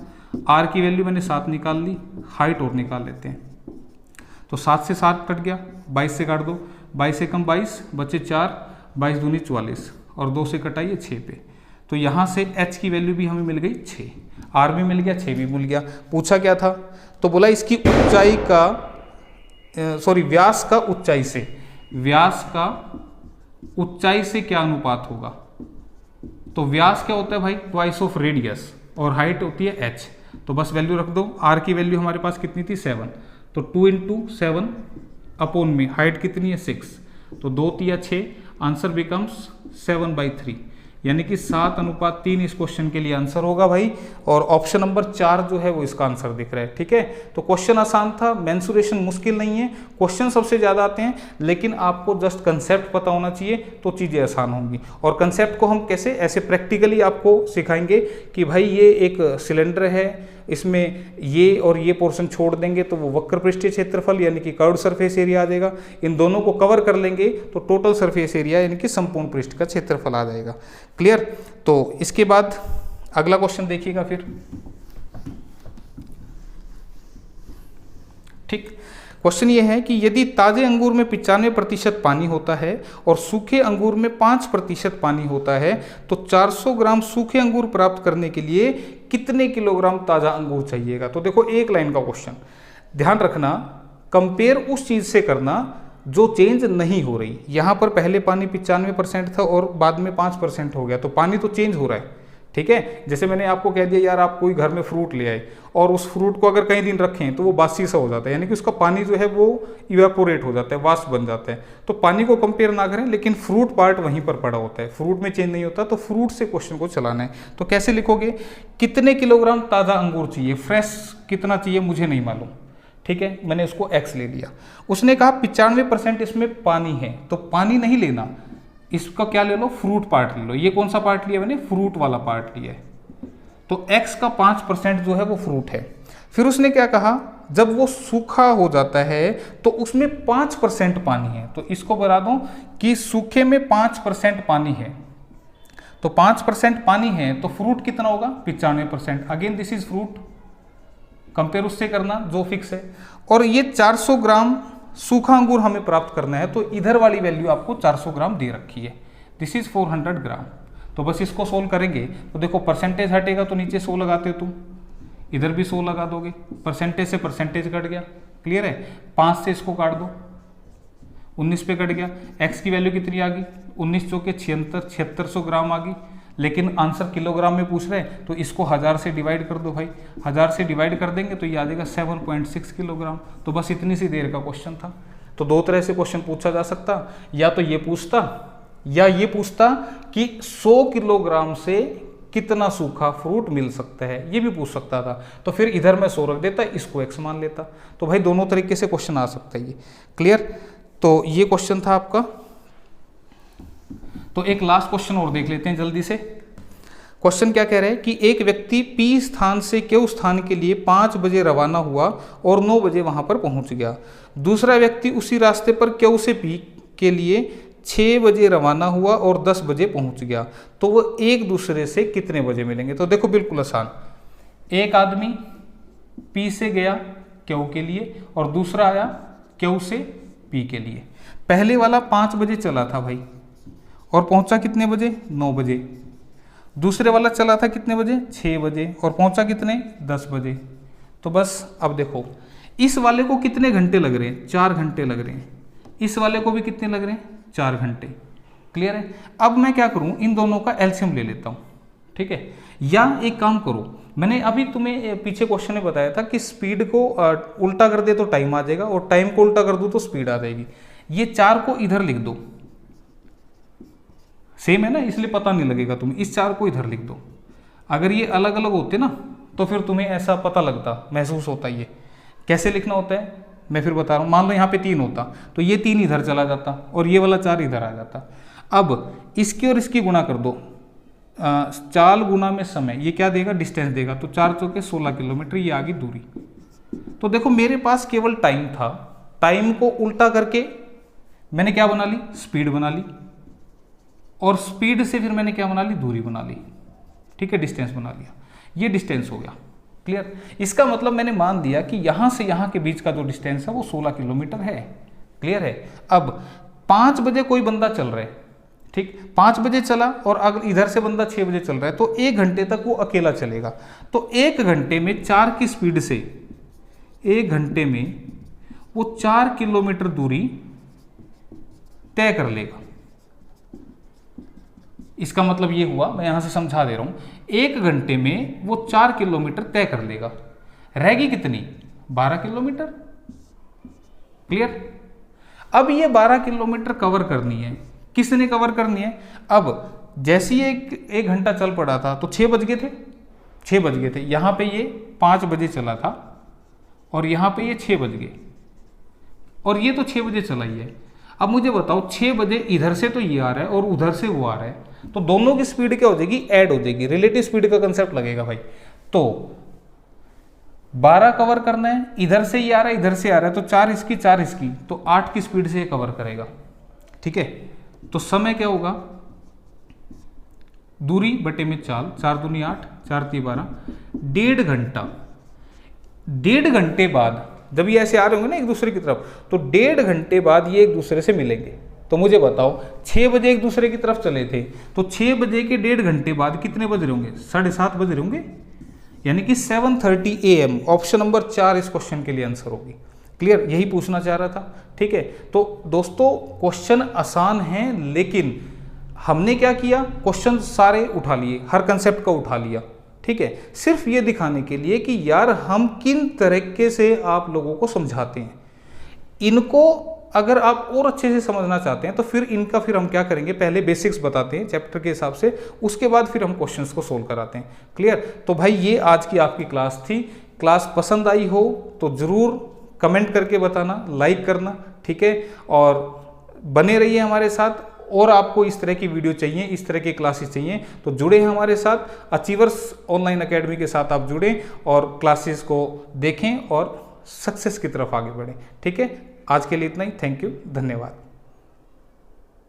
r की वैल्यू मैंने 7 निकाल ली, हाइट और निकाल लेते हैं। तो 7 से 7 कट गया, 22 से काट दो, 22 एकम 22, बचे 4, 22 दूनी 44 और 2 से कटाइए 6 पे। तो यहाँ से h की वैल्यू भी हमें मिल गई 6, r भी मिल गया, 6 भी मिल गया। पूछा क्या था? तो बोला इसकी ऊंचाई का व्यास का ऊंचाई से, व्यास का ऊंचाई से क्या अनुपात होगा? तो व्यास क्या होता है भाई? ट्वाइस ऑफ रेडियस, और हाइट होती है h। तो बस वैल्यू रख दो। r की वैल्यू हमारे पास कितनी थी? 7, तो 2 × 7 अपॉन में हाइट कितनी है? 6, तो 2 तिया 6, आंसर बिकम्स 7/3, यानी कि 7:3 इस क्वेश्चन के लिए आंसर होगा भाई। और ऑप्शन नंबर 4 जो है वो इसका आंसर दिख रहा है। ठीक है, तो क्वेश्चन आसान था, मेंसुरेशन मुश्किल नहीं है। क्वेश्चन सबसे ज़्यादा आते हैं, लेकिन आपको जस्ट कंसेप्ट पता होना चाहिए तो चीज़ें आसान होंगी। और कंसेप्ट को हम कैसे ऐसे प्रैक्टिकली आपको सिखाएंगे कि भाई ये एक सिलेंडर है, इसमें ये और ये पोर्शन छोड़ देंगे तो वो वक्र पृष्ठीय क्षेत्रफल यानी कि कर्व्ड सरफेस एरिया आ जाएगा। इन दोनों को कवर कर लेंगे तो टोटल सरफेस एरिया यानी कि संपूर्ण पृष्ठ का क्षेत्रफल आ जाएगा। क्लियर। तो इसके बाद अगला क्वेश्चन देखिएगा फिर। ठीक, क्वेश्चन ये है कि यदि ताजे अंगूर में 95% पानी होता है और सूखे अंगूर में 5% पानी होता है, तो 400 ग्राम सूखे अंगूर प्राप्त करने के लिए कितने किलोग्राम ताजा अंगूर चाहिएगा? तो देखो एक लाइन का क्वेश्चन, ध्यान रखना, कंपेयर उस चीज से करना जो चेंज नहीं हो रही। यहाँ पर पहले पानी 95% था और बाद में 5% हो गया, तो पानी तो चेंज हो रहा है। ठीक है, जैसे मैंने आपको कह दिया यार, आप कोई घर में फ्रूट ले आए और उस फ्रूट को अगर कई दिन रखें तो वो बासी सा हो जाता है, यानी कि उसका पानी जो है वो इवेपोरेट हो जाता है, वाष्प बन जाता है। तो पानी को कंपेयर ना करें, लेकिन फ्रूट पार्ट वहीं पर पड़ा होता है, फ्रूट में चेंज नहीं होता। तो फ्रूट से क्वेश्चन को चलाना है। तो कैसे लिखोगे? कितने किलोग्राम ताज़ा अंगूर चाहिए, फ्रेश कितना चाहिए मुझे नहीं मालूम। ठीक है, मैंने उसको x ले लिया। उसने कहा 95% इसमें पानी है, तो पानी नहीं लेना, इसका क्या ले लो? फ्रूट पार्ट ले लो। ये कौन सा पार्ट लिया मैंने? फ्रूट वाला पार्ट लिया है। तो x का 5% जो है वो फ्रूट है। फिर उसने क्या कहा, जब वो सूखा हो जाता है तो उसमें 5% पानी है। तो इसको बता दूं कि सूखे में 5% पानी है, तो 5% पानी है तो फ्रूट कितना होगा 95%। Again this is fruit, compare उससे करना जो फिक्स है। और ये 400 ग्राम सूखा अंगूर हमें प्राप्त करना है, तो इधर वाली वैल्यू आपको 400 ग्राम दे रखी है, दिस इज 400 ग्राम। तो बस इसको सोल्व करेंगे तो देखो परसेंटेज हटेगा तो नीचे 100 लगाते हो तुम, इधर भी 100 लगा दोगे, परसेंटेज से परसेंटेज कट गया, क्लियर है। 5 से इसको काट दो, 19 पे कट गया। x की वैल्यू कितनी आ गई 19 चौके 7600 ग्राम आ गई। लेकिन आंसर किलोग्राम में पूछ रहे हैं तो इसको 1000 से डिवाइड कर दो भाई, 1000 से डिवाइड कर देंगे तो ये आ जाएगा 7.6 किलोग्राम। तो बस इतनी सी देर का क्वेश्चन था। तो दो तरह से क्वेश्चन पूछा जा सकता, या तो ये पूछता या ये पूछता कि 100 किलोग्राम से कितना सूखा फ्रूट मिल सकता है, ये भी पूछ सकता था। तो फिर इधर मैं 100 रख देता, इसको x मान लेता। तो भाई दोनों तरीके से क्वेश्चन आ सकता है ये, क्लियर। तो ये क्वेश्चन था आपका। तो एक लास्ट क्वेश्चन और देख लेते हैं जल्दी से। क्वेश्चन क्या कह रहे हैं कि एक व्यक्ति P स्थान से Q स्थान के लिए 5 बजे रवाना हुआ और 9 बजे वहां पर पहुंच गया। दूसरा व्यक्ति उसी रास्ते पर Q से P के लिए 6 बजे रवाना हुआ और 10 बजे पहुंच गया, तो वो एक दूसरे से कितने बजे मिलेंगे। तो देखो बिल्कुल आसान, एक आदमी P से गया Q के लिए और दूसरा आया Q से P के लिए। पहले वाला 5 बजे चला था भाई और पहुंचा कितने बजे 9 बजे। दूसरे वाला चला था कितने बजे 6 बजे और पहुंचा कितने 10 बजे। तो बस अब देखो इस वाले को कितने घंटे लग रहे हैं 4 घंटे लग रहे हैं, इस वाले को भी कितने लग रहे हैं 4 घंटे, क्लियर है। अब मैं क्या करूं, इन दोनों का एलसीएम ले लेता हूं, ठीक है। या एक काम करो, मैंने अभी तुम्हें पीछे क्वेश्चन में बताया था कि स्पीड को उल्टा कर दे तो टाइम आ जाएगा और टाइम को उल्टा कर दो तो स्पीड आ जाएगी। ये 4 को इधर लिख दो, सेम है ना इसलिए पता नहीं लगेगा तुम्हें। इस 4 को इधर लिख दो। अगर ये अलग अलग होते ना तो फिर तुम्हें ऐसा पता लगता, महसूस होता। ये कैसे लिखना होता है मैं फिर बता रहा हूँ। मान लो यहाँ पे 3 होता तो ये 3 इधर चला जाता और ये वाला 4 इधर आ जाता। अब इसकी और इसकी गुणा कर दो, चाल गुना में समय, ये क्या देगा डिस्टेंस देगा। तो 4 चौके 16 किलोमीटर, ये आ गई दूरी। तो देखो मेरे पास केवल टाइम था, टाइम को उल्टा करके मैंने क्या बना ली स्पीड बना ली, और स्पीड से फिर मैंने क्या बना ली दूरी बना ली, ठीक है, डिस्टेंस बना लिया। ये डिस्टेंस हो गया, क्लियर। इसका मतलब मैंने मान दिया कि यहां से यहां के बीच का जो डिस्टेंस है वो 16 किलोमीटर है, क्लियर है। अब 5 बजे कोई बंदा चल रहा है, ठीक, 5 बजे चला और अगर इधर से बंदा 6 बजे चल रहा है तो 1 घंटे तक वो अकेला चलेगा। तो 1 घंटे में 4 की स्पीड से 1 घंटे में वो 4 किलोमीटर दूरी तय कर लेगा। इसका मतलब ये हुआ, मैं यहां से समझा दे रहा हूं, 1 घंटे में वो 4 किलोमीटर तय कर लेगा। रहेगी कितनी 12 किलोमीटर, क्लियर। अब ये 12 किलोमीटर कवर करनी है, किसने कवर करनी है। अब जैसे ही एक घंटा चल पड़ा था तो 6 बज गए थे, 6 बज गए थे। यहां पे ये 5 बजे चला था और यहां पे ये 6 बज गए और ये तो 6 बजे चला ही है। अब मुझे बताओ 6 बजे इधर से तो ये आ रहा है और उधर से वो आ रहा है, तो दोनों की स्पीड क्या हो जाएगी ऐड हो जाएगी, रिलेटिव स्पीड का कंसेप्ट लगेगा भाई। तो 12 कवर करना है, इधर से ये आ रहा है इधर से आ रहा है, तो 4 इसकी 4 इसकी, तो 8 की स्पीड से ये कवर करेगा, ठीक है। तो समय क्या होगा दूरी बटे में चाल, 4 दूनी 8, 4 × 12, 1.5 घंटा। 1.5 घंटे बाद जब ये ऐसे आ रहे होंगे ना एक दूसरे की तरफ, तो 1.5 घंटे बाद ये एक दूसरे से मिलेंगे। तो मुझे बताओ 6 बजे एक दूसरे की तरफ चले थे, तो 6 बजे के 1.5 घंटे बाद कितने बज रहे होंगे 7:30 बज रहे होंगे, यानी कि 7:30 AM। ऑप्शन नंबर 4 इस क्वेश्चन के लिए आंसर होगी, क्लियर। यही पूछना चाह रहा था, ठीक है। तो दोस्तों क्वेश्चन आसान है, लेकिन हमने क्या किया क्वेश्चन सारे उठा लिए, हर कंसेप्ट का उठा लिया, ठीक है, सिर्फ ये दिखाने के लिए कि यार हम किन तरीके से आप लोगों को समझाते हैं। इनको अगर आप और अच्छे से समझना चाहते हैं तो फिर इनका फिर हम क्या करेंगे, पहले बेसिक्स बताते हैं चैप्टर के हिसाब से, उसके बाद फिर हम क्वेश्चंस को सोल्व कराते हैं, क्लियर। तो भाई ये आज की आपकी क्लास थी। क्लास पसंद आई हो तो ज़रूर कमेंट करके बताना, लाइक करना, ठीक है, और बने रहिए हमारे साथ। और आपको इस तरह की वीडियो चाहिए, इस तरह की क्लासेस चाहिए तो जुड़े हैं हमारे साथ। अचीवर्स ऑनलाइन एकेडमी के साथ आप जुड़ें और क्लासेस को देखें और सक्सेस की तरफ आगे बढ़ें। ठीक है, आज के लिए इतना ही। थैंक यू, धन्यवाद।